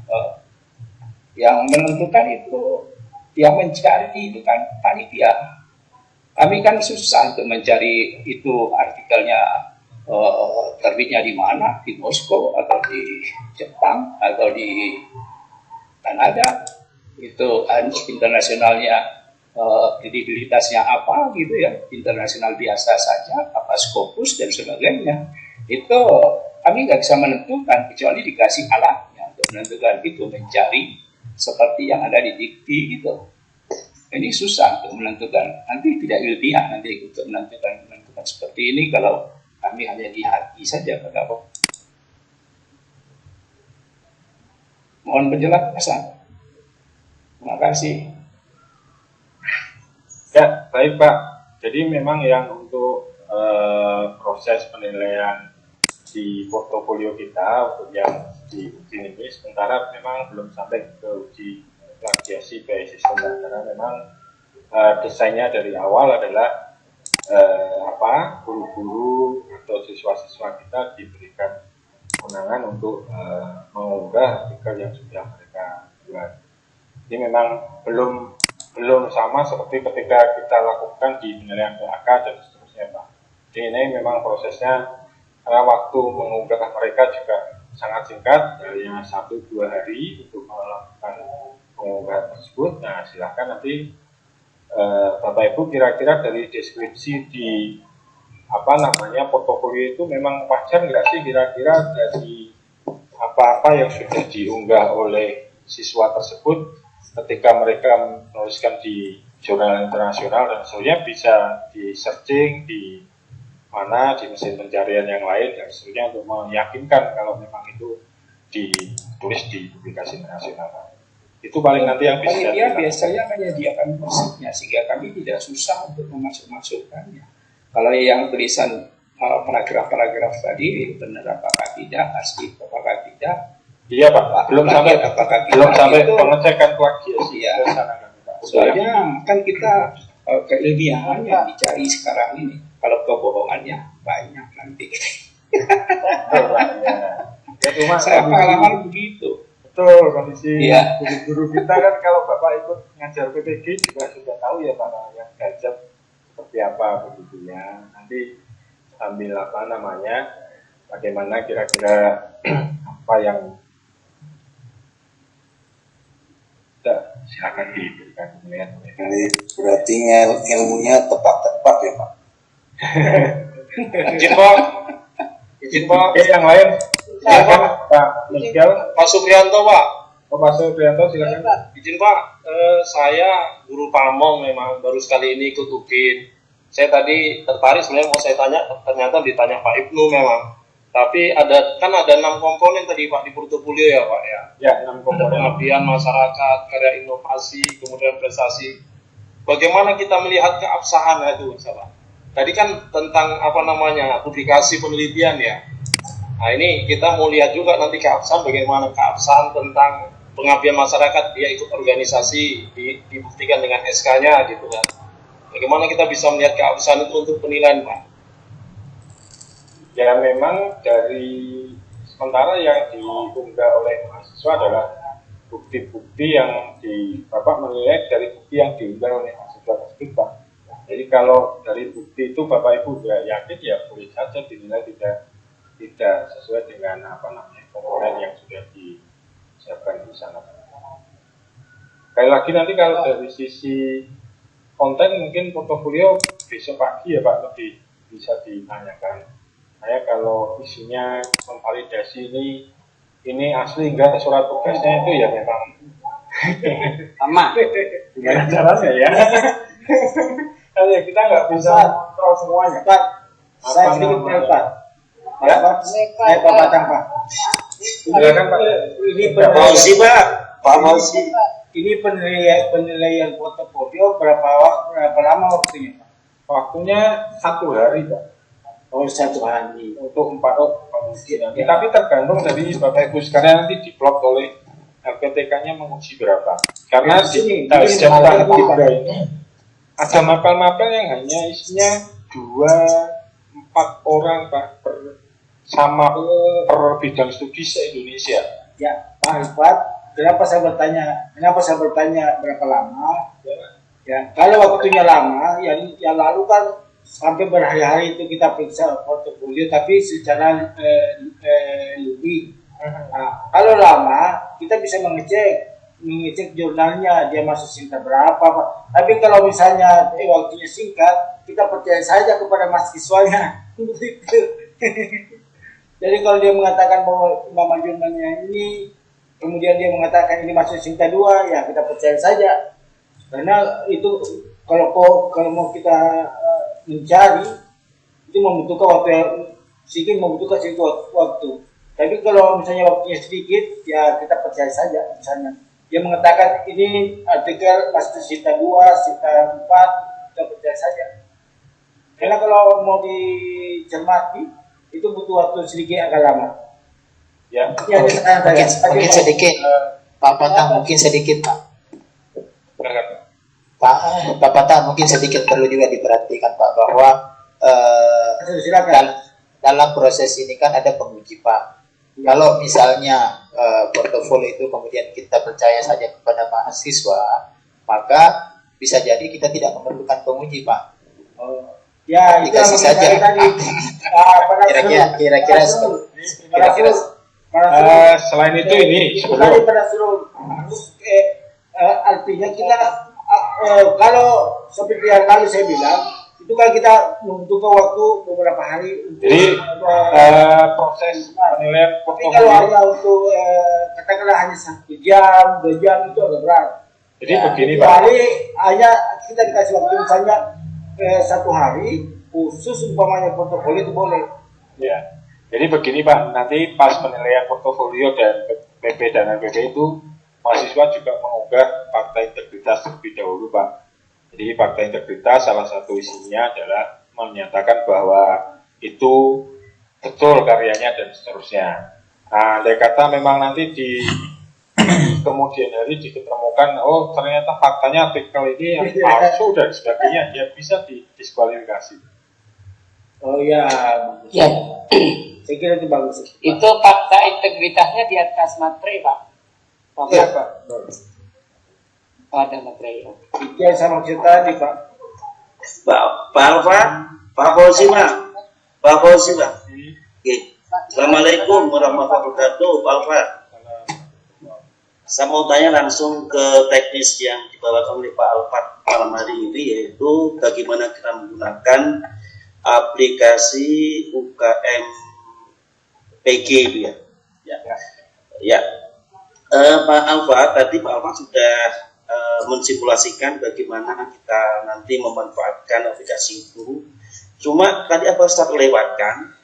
yang menentukan itu yang mencari itu kan panitia. Kami kan susah untuk mencari itu artikelnya terbitnya di mana, di Moskow atau di Jepang atau di Kanada. Itu internasionalnya kredibilitasnya apa gitu ya, internasional biasa saja, apa Scopus dan sebagainya. Itu kami nggak bisa menentukan kecuali dikasih alatnya untuk menentukan itu, mencari seperti yang ada di dikti gitu. Ini susah untuk menentukan, nanti tidak ilmiah nanti untuk menentukan seperti ini kalau kami hanya di hati saja pada apa. Mohon penjelasan. Terima kasih. Ya, baik Pak. Jadi memang yang untuk proses penilaian di portofolio kita untuk yang di uji ini sementara memang belum sampai ke uji plagiasi by sistem, karena memang desainnya dari awal adalah guru-guru atau siswa-siswa kita diberikan kewenangan untuk mengunggah artikel yang sudah mereka buat. Ini memang belum sama seperti ketika kita lakukan di penilaian PAK dan seterusnya Pak. Jadi ini memang prosesnya karena waktu mengunggah mereka juga sangat singkat, hanya 1-2 hari untuk melakukan pengunggahan tersebut. Nah, silahkan nanti Bapak Ibu kira-kira dari deskripsi di portofolio itu memang wajar nggak sih kira-kira dari apa-apa yang sudah diunggah oleh siswa tersebut ketika mereka menuliskan di jurnal internasional dan seterusnya bisa di searching di mana di mesin pencarian yang lain dan seterusnya untuk meyakinkan kalau memang itu ditulis di publikasi nasional. Itu paling nanti yang bisa Panitia biasanya menyediakan musiknya sehingga kami tidak susah untuk memasukkannya. Kalau yang tulisan paragraf-paragraf tadi benar apakah tidak, asli apakah tidak. Iya Pak, belum sampai pengecekan plagiasi. Iya. Soalnya kan kita keilmiahannya dicari sekarang ini. Kalau kebohongannya banyak nanti. Ya, cuma saya pengalaman begitu. Betul, kondisi iya. Guru-guru kita kan kalau Bapak ikut ngajar PPG juga sudah tahu ya Pak yang gadget seperti apa begitu ya. Nanti sambil bagaimana kira-kira apa yang silakan diberikan penilaian. Berarti ilmunya tepat ya Pak. Izin Pak. Yang lain. Silakan Pak Miguel. Pak Supriyanto Pak. Pak Supriyanto silakan. Izin Pak, saya guru Pamong memang baru sekali ini ikut UKIN. Saya tadi tertarik sebenarnya mau saya tanya, ternyata ditanya Pak Ibnu memang. Tapi ada 6 komponen tadi Pak di portofolio ya Pak ya. Ya, 6 komponen. Pengabdian masyarakat, karya inovasi, kemudian prestasi. Bagaimana kita melihat keabsahan itu Pak? Tadi kan tentang publikasi penelitian ya. Nah ini kita mau lihat juga nanti keabsahan, bagaimana keabsahan tentang pengabdian masyarakat, dia ikut organisasi, dibuktikan dengan SK-nya gitu kan. Bagaimana kita bisa melihat keabsahan itu untuk penilaian Pak? Ya memang dari sementara yang diunggah oleh mahasiswa adalah bukti-bukti yang Bapak menilai dari bukti yang diunggah oleh mahasiswa tersebut Pak. Jadi kalau dari bukti itu Bapak Ibu tidak yakin ya boleh saja dinilai tidak sesuai dengan komponen yang sudah disiapkan di sana. Sekali lagi nanti kalau dari sisi konten mungkin portofolio besok pagi ya Pak lebih bisa ditanyakan. Saya kalau isinya memvalidasi ini asli enggak surat tugasnya itu ya memang sama. Gimana caranya ya? Kalau kita nggak bisa kontrol semuanya. Pak, saya sedikit Pak. Ya, saya Pak Batang Pak. silakan Pak. Ini Pak Mausi Pak. Pak Mausi. Ini penilaian portofolio berapa lama waktunya Pak? Waktunya 1 hari Pak. Oh 1 hari. Untuk 4 kemungkinan. Tapi tergantung dari Bapak Ibu sekalian nanti diplot oleh LPTK-nya menguji berapa. Karena di tahap ini ada mapel-mapel yang hanya isinya 2-4 orang Pak per bidang studi se-Indonesia. Ya Pak Alfat, kenapa saya bertanya berapa lama? Ya kalau waktunya lama, yang lalu kan sampai berhari-hari itu kita periksa portofolio, tapi secara lebih. Nah, kalau lama kita bisa mengecek jurnalnya, dia masuk singkat berapa Pak. Tapi kalau misalnya waktunya singkat, kita percaya saja kepada mahasiswanya. Jadi kalau dia mengatakan bahwa nama jurnalnya ini kemudian dia mengatakan ini masuk Sinta 2, ya kita percaya saja. Karena itu kalau mau kita mencari itu membutuhkan waktu, sedikit membutuhkan sedikit waktu. Tapi kalau misalnya waktunya sedikit, ya kita percaya saja. Misalnya dia mengatakan ini artikel masuk Sinta 2, Sinta 4, kita percaya saja. Karena kalau mau dicermati itu butuh waktu sedikit agak lama. Ya. Mungkin sedikit, Pak Patah, mungkin sedikit Pak. Pak Patah, mungkin sedikit perlu juga diperhatikan Pak, bahwa dalam proses ini kan ada penguji Pak. Kalau misalnya portofolio itu kemudian kita percaya saja kepada mahasiswa, maka bisa jadi kita tidak memerlukan penguji Pak. Ya, dikasih saja. Kira-kira selain itu ini artinya kita kalau seperti yang lalu saya bilang, itu kan kita membutuhkan waktu beberapa hari untuk proses penilaian tapi kalau hanya untuk katakanlah hanya 1 jam, 2 jam itu agak berat. Jadi begini Pak, Pak, hari hanya kita dikasih waktu misalnya 1 hari khusus umpamanya portofolio itu boleh. ya. Jadi begini Pak, nanti pas penilaian portofolio dan PP dan LPP itu mahasiswa juga mengunggah fakta integritas terlebih dahulu Pak. Jadi fakta integritas salah satu isinya adalah menyatakan bahwa itu betul karyanya dan seterusnya. Nah, andai kata memang nanti di kemudian hari ditemukan, oh ternyata faktanya artikel ini yang palsu dan sebagainya, ya bisa didiskualifikasi. Oh ya, Ya, saya kira itu bagus. itu fakta integritasnya di atas materai Pak. Iya Pak. Ada materai. Itu yang saya maksud tadi Pak. Pak Alfa, Pak Fauzi Pak. Oke. Assalamualaikum warahmatullahi wabarakatuh, Pak Alfa. Saya mau tanya langsung ke teknis yang dibawakan oleh Pak Alfa malam hari ini, yaitu bagaimana kita menggunakan aplikasi UKM PG itu ya. Ya. Pak Alfa, tadi Pak Alfa sudah mensimulasikan bagaimana kita nanti memanfaatkan aplikasi itu. Cuma tadi apa saya terlewatkan,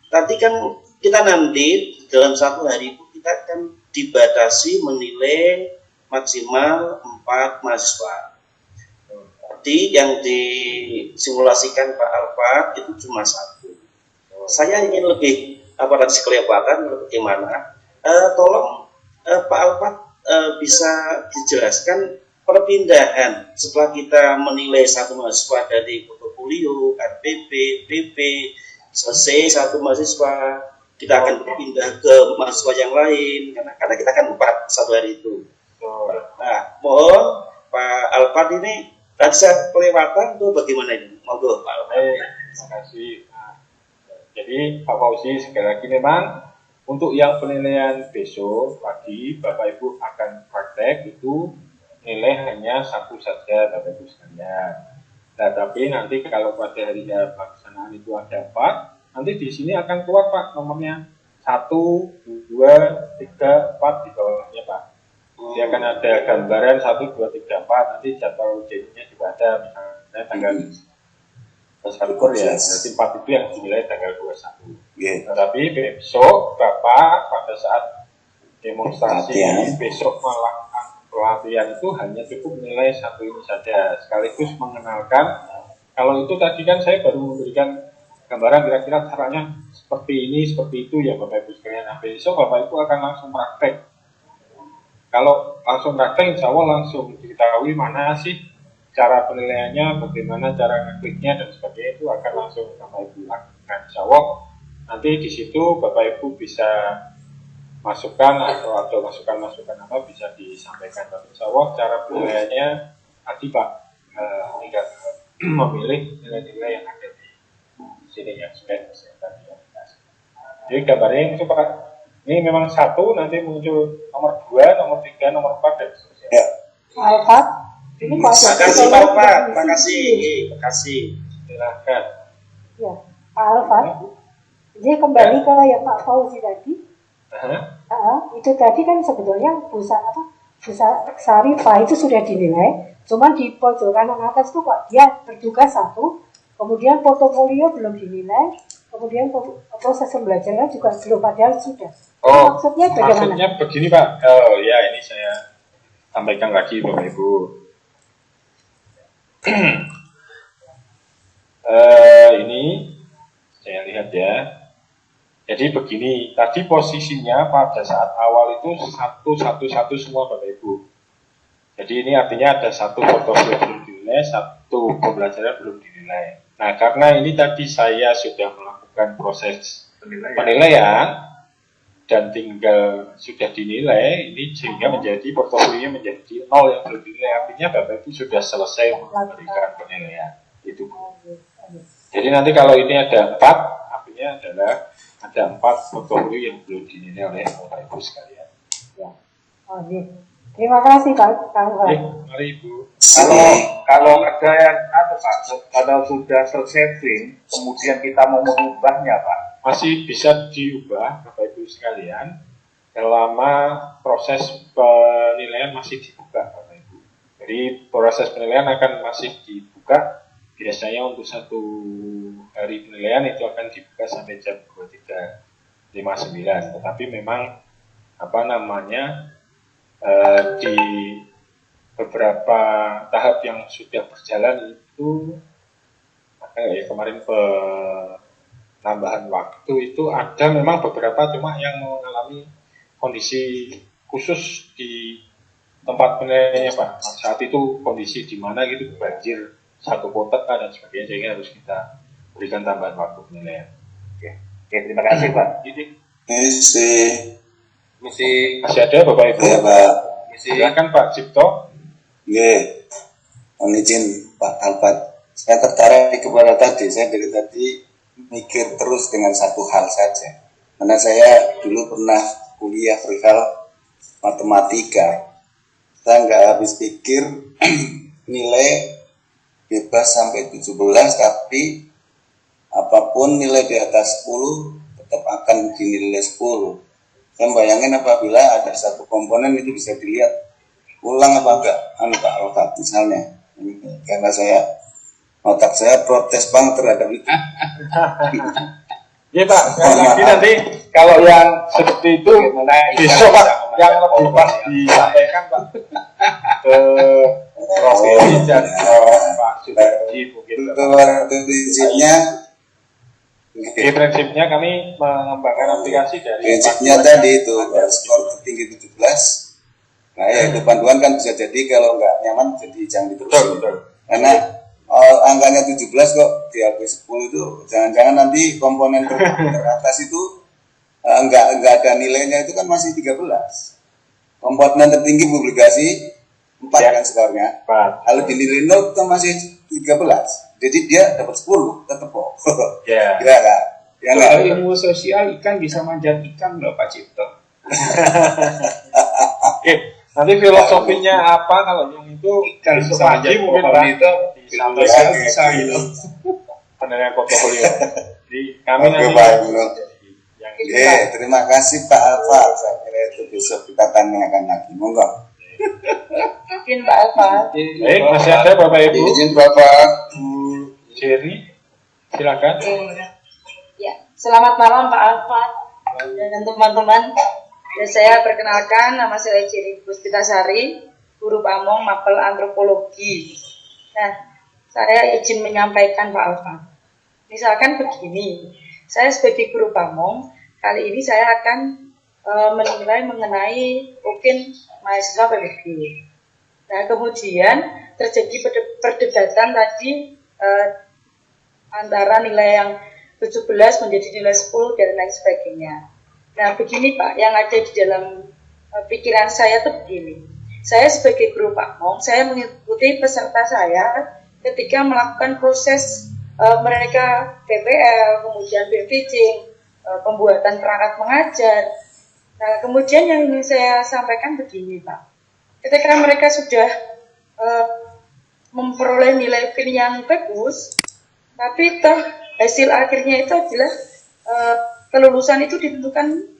tadi kan kita nanti dalam 1 hari itu kita akan dibatasi menilai maksimal 4 mahasiswa. Jadi yang disimulasikan Pak Alfa itu cuma 1. Saya ingin lebih tadi kelewatan bagaimana? Tolong Pak Alfa bisa dijelaskan perpindahan setelah kita menilai 1 mahasiswa dari portofolio, RPP, PP, selesai 1 mahasiswa, kita akan berpindah ke mahasiswa yang lain karena kita kan 4 1 hari itu. Nah, mohon Pak Alfat ini tadi saya kelewatan tuh bagaimana ini? Monggo Pak Alfat. Terima kasih. Nah, jadi Pak Fauzi sekali lagi memang untuk yang penilaian besok pagi Bapak Ibu akan praktek itu nilai hanya 1 saja Bapak Ibu sekalian. Nah, tapi nanti kalau pada hari pelaksanaan itu ada 4, nanti di sini akan keluar Pak nomornya 1, 2, 3, 4 di bawahnya Pak. Dia akan ada gambaran 1, 2, 3, 4. Nanti jadwal ujiannya juga ada, misalnya tanggal syukur ya, berarti 4 itu yang dinilai tanggal 21. Tetapi besok Bapak pada saat demonstrasi besok melakukan pelatihan itu hanya cukup nilai 1 ini saja, sekaligus mengenalkan. Kalau itu tadi kan saya baru memberikan gambaran kira-kira caranya seperti ini, seperti itu ya Bapak Ibu sekalian. Nah, besok Bapak Ibu akan langsung praktek. Kalau langsung praktek, insya Allah langsung diketahui mana sih cara penilaiannya, bagaimana cara ngekliknya dan sebagainya, itu akan langsung Bapak Ibu lakukan. Insya Allah nanti di situ Bapak Ibu bisa masukkan atau masukan-masukan apa bisa disampaikan. Insya Allah cara penilaiannya tadi Pak tinggal memilih nilai-nilai yang ada di sini yang sudah tadi. Jadi gambarnya itu Pak, ini memang 1 nanti muncul nomor 2, nomor 3, nomor 4 dan seterusnya. Ya. Alfat, ini Pak Makasih Pak Alfat, makasih. Silakan. Ya, Pak Alfat. Jadi kembali ke yang Pak Fauzi tadi, Itu tadi kan sebetulnya busa Sarifah itu sudah dinilai, cuma di pojok kanan atas tuh kok dia bertugas satu, kemudian portofolio belum dinilai, kemudian proses pembelajaran juga belum, padahal sudah. Maksudnya bagaimana? Maksudnya begini Pak, oh ya ini saya sampaikan lagi Bapak Ibu. Ini saya lihat ya. Jadi begini, tadi posisinya pada saat awal itu satu semua Bapak Ibu. Jadi ini artinya ada satu portofolio belum dinilai, satu pembelajaran belum dinilai. Nah karena ini tadi saya sudah melakukan proses penilaian dan tinggal sudah dinilai, ini sehingga menjadi portofolionya menjadi 0 yang belum dinilai. Artinya Bapak Ibu sudah selesai memberikan penilaian. Itu. Jadi nanti kalau ini ada 4, artinya adalah ada 4 portofolio yang belum dinilai oleh Bapak Ibu sekalian. Ya. Oh, iya. Terima kasih Pak. Mari Ibu. Kalau ada yang Pak, kalau sudah selesai print, kemudian kita mau mengubahnya Pak, masih bisa diubah Bapak Ibu sekalian selama proses penilaian masih dibuka Bapak Ibu. Jadi proses penilaian akan masih dibuka. Biasanya untuk 1 hari penilaian itu akan dibuka sampai jam 23.59. Tetapi memang di beberapa tahap yang sudah berjalan itu kemarin penambahan waktu itu ada memang beberapa cuma yang mengalami kondisi khusus di tempat penilaiannya Pak. Saat itu kondisi di mana gitu, banjir satu kotak dan sebagainya, sehingga harus kita berikan tambahan waktu penilaian. Oke, terima kasih Pak. Masih ada Bapak Ibu? Ya Pak. Silakan Pak Cipto. Mohon izin Pak Alfat. Saya tertarik kepada tadi. Saya dari tadi mikir terus dengan satu hal saja. Karena saya dulu pernah kuliah perihal matematika. Saya nggak habis pikir nilai bebas sampai 17, tapi apapun nilai di atas 10 tetap akan dinilai 10. Saya bayangin apabila ada satu komponen itu bisa dilihat ulang apa enggak, Pak Alfat misalnya. Karena otak saya protes banget terhadap itu. Iya Pak, nanti kalau yang seperti itu besok Pak, yang lebih pas disampaikan Pak ke Prof. Edi dan Pak Sudarji mungkin. Prinsipnya kami mengembangkan aplikasi dari prinsipnya tadi itu skor tertinggi 17. Nah ya itu panduan kan bisa jadi kalau nggak nyaman jadi jangan diterusin. Karena angkanya 17 kok di HP 10 itu jangan-jangan nanti komponen teratas itu nggak ada nilainya, itu kan masih 13. Komponen tertinggi publikasi 4 kan skornya. Kalau dinilai 0 kan masih 13. Jadi dia dapat 10 tetap kok. Ya. Kira kan? Ya kalau ilmu sosial ikan bisa manjat ikan loh Pak Cipto. Oke, nanti filosofinya apa kalau yang itu ikan bisa manjat mungkin pohon itu disampaikan bisa itu penilaian portofolio. Jadi kami nanti terima kasih Pak Alfa. Saya kira itu besok kita tanyakan lagi. Monggo. Mungkin Pak Alfa. Baik, masih ada Bapak Ibu. Izin Bapak Jerry, silakan. Ya, selamat malam Pak Alfa dan teman-teman. Saya perkenalkan, nama saya Jerry Puspitasari, guru pamong mapel antropologi. Nah, saya izin menyampaikan Pak Alfa. Misalkan begini, saya sebagai guru pamong, kali ini saya akan menilai mengenai mungkin mahasiswa PPG. Nah, kemudian terjadi perdebatan tadi antara nilai yang 17 menjadi nilai 10 dan lain sebagainya. Nah, begini Pak, yang ada di dalam pikiran saya tuh begini. Saya sebagai guru pamong, saya mengikuti peserta saya ketika melakukan proses mereka PPL, kemudian BPJ, pembuatan perangkat mengajar. Nah, kemudian yang ingin saya sampaikan begini Pak. Ketika mereka sudah memperoleh nilai PIN yang bagus, tapi toh hasil akhirnya itu adalah kelulusan itu ditentukan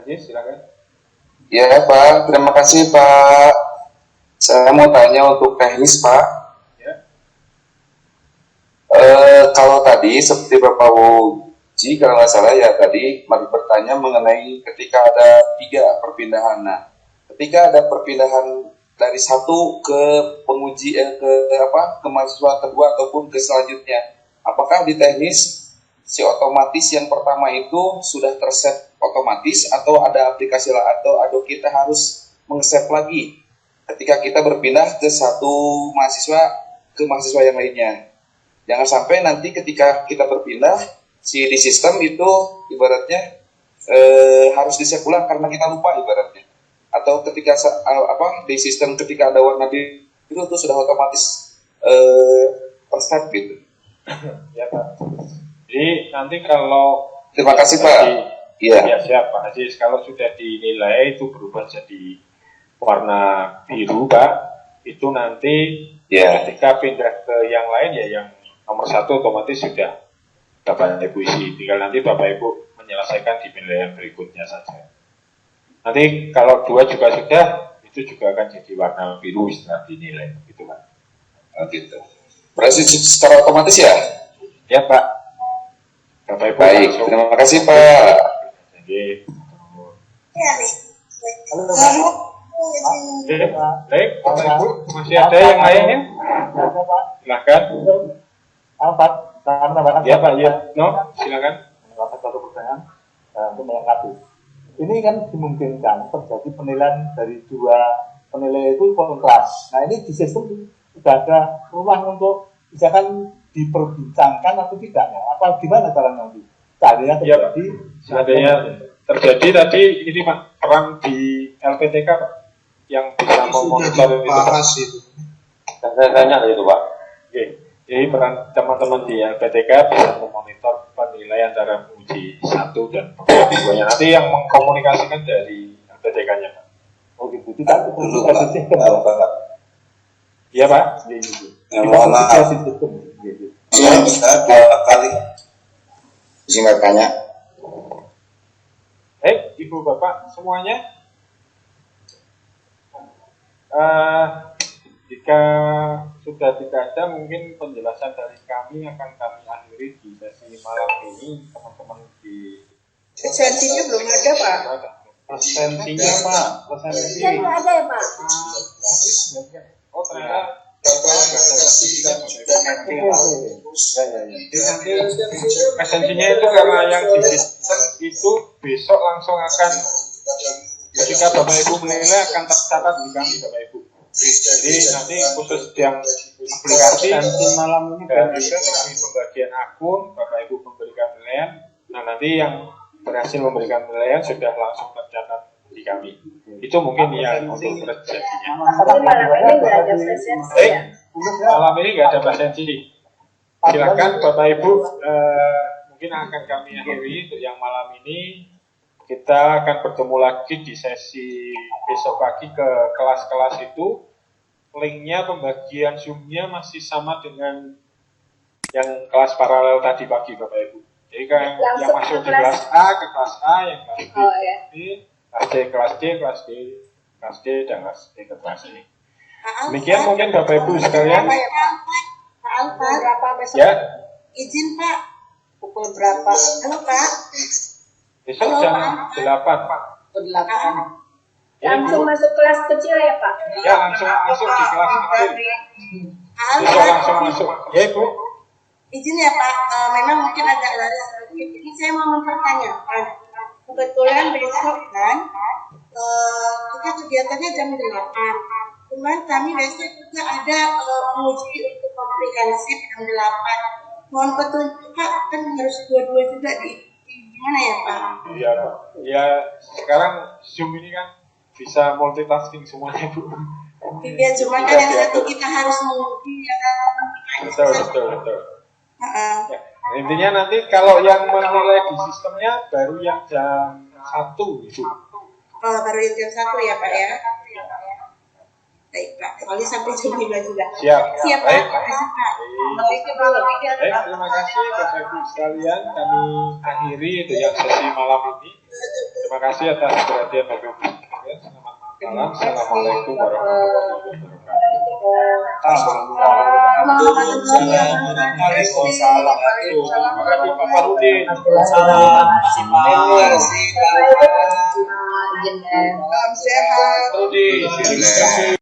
Haji, silakan. Ya Pak, terima kasih Pak. Saya mau tanya untuk teknis Pak. Ya. Kalau tadi seperti Bapak Wuji, kalau nggak salah ya tadi bertanya mengenai ketika ada 3 perpindahan. Nah, ketika ada perpindahan dari satu ke penguji ke mahasiswa kedua ataupun ke selanjutnya, apakah di teknis si otomatis yang pertama itu sudah terset otomatis atau ada aplikasi atau kita harus meng-save lagi ketika kita berpindah ke satu mahasiswa ke mahasiswa yang lainnya? Jangan sampai nanti ketika kita berpindah di sistem itu ibaratnya harus di-save ulang karena kita lupa ibaratnya. Atau ketika di sistem ketika ada warna biru itu sudah otomatis terset gitu. Ya Pak. Jadi nanti kalau terima kasih Pak. Iya. Ya siap Pak Haji. Kalau sudah dinilai itu berubah jadi warna biru Pak, itu nanti ketika pindah ke yang lain ya yang nomor 1 otomatis sudah Bapak Ibu isi. Tinggal nanti Bapak Ibu menyelesaikan di penilaian berikutnya saja. Nanti kalau 2 juga sudah, itu juga akan jadi warna biru setelah dinilai, gitu Pak. Oh, gitu. Berarti secara otomatis ya? Ya Pak. Baik, terima kasih Pak. Oke. Baik, Bapak Ibu, masih ada yang lain? Silakan. Pak, ya Pak, ya. No, silakan. Satu pertanyaan untuk melengkapi. Ini kan dimungkinkan terjadi penilaian dari 2 penilai itu kontras. Nah ini di sistem sudah ada ruang untuk misalkan diperbincangkan atau tidak ya? Apa gimana caranya nanti? Seandainya terjadi, seandainya terjadi tadi ini Pak, peran di LPTK Pak yang bisa memonitor itu. Saya tanya itu Pak. Oke. Jadi peran teman-teman di LPTK bisa memonitor penilaian antara uji 1 dan keduanya. Nanti yang mengkomunikasikan dari LPTK-nya Pak. Oh gitu. Tidak dulu Pak. Iya Pak. Mohon maaf. Saya bisa 2 kali. Singkat tanya. Ibu Bapak semuanya. Jika sudah tidak ada, mungkin penjelasan dari kami akan kami akhiri di sesi malam ini. Teman-teman di presensinya belum ada Pak. Presensinya Pak. Presensinya nggak ada ya Pak. Oh ternyata nanti presensinya itu karena yang di sistem itu besok langsung akan ketika Bapak Ibu menilai akan tercatat di kami Bapak Ibu. Jadi nanti khusus yang aplikasi nanti malam ini dari pembagian akun Bapak Ibu memberikan penilaian. Nah nanti yang berhasil memberikan penilaian sudah langsung tercatat di kami. Itu mungkin yang untuk presensinya. Malam ini nggak ada presensi. Silakan Bapak Ibu, mungkin akan kami akhiri untuk yang malam ini. Kita akan bertemu lagi di sesi besok pagi ke kelas-kelas itu. Linknya pembagian Zoom-nya masih sama dengan yang kelas paralel tadi pagi Bapak Ibu. Jadi kan yang masuk di kelas A ke kelas A, yang kelas B kelas C, kelas D, kelas D, kelas D, dan kelas D ke kelas E. Demikian mungkin Bapak Ibu sekalian. Pak Alfa, berapa besok? Ya. Izin Pak, pukul berapa? Halo Pak. Besok jam 8 Pak. 8. Langsung masuk kelas kecil ya Pak? Ya langsung masuk di kelas kecil. Besok langsung masuk. Ya Ibu. Izin ya Pak, memang mungkin agak lari sedikit. Ini saya mau mempertanyakan. Kebetulan besok kan kita kegiatannya jam 8. Cuman kami besok juga ada menguji untuk komprehensif jam 8. Mohon petunjuk Pak, kan harus dua-dua juga di gimana ya Pak? Iya Pak. Ya sekarang Zoom ini kan bisa multitasking semuanya Bu. Iya, cuma kan yang satu kita harus menguji ya kan. Betul. Ya, intinya nanti kalau yang menilai di sistemnya baru yang jam 1 Ibu. Oh, baru yang jam 1 ya Pak ya? Baik Pak, soalnya sampai jam 5 juga. Siap. Siap Pak, terima kasih Pak. Baik, terima kasih Bapak Ibu sekalian. Kami akhiri itu yang sesi malam ini. Terima kasih atas perhatian Bapak Ibu. Selamat malam. Assalamualaikum warahmatullahi wabarakatuh. Waalaikumsalam. Terima kasih Pak Farudin. Salam sehat. Farudin.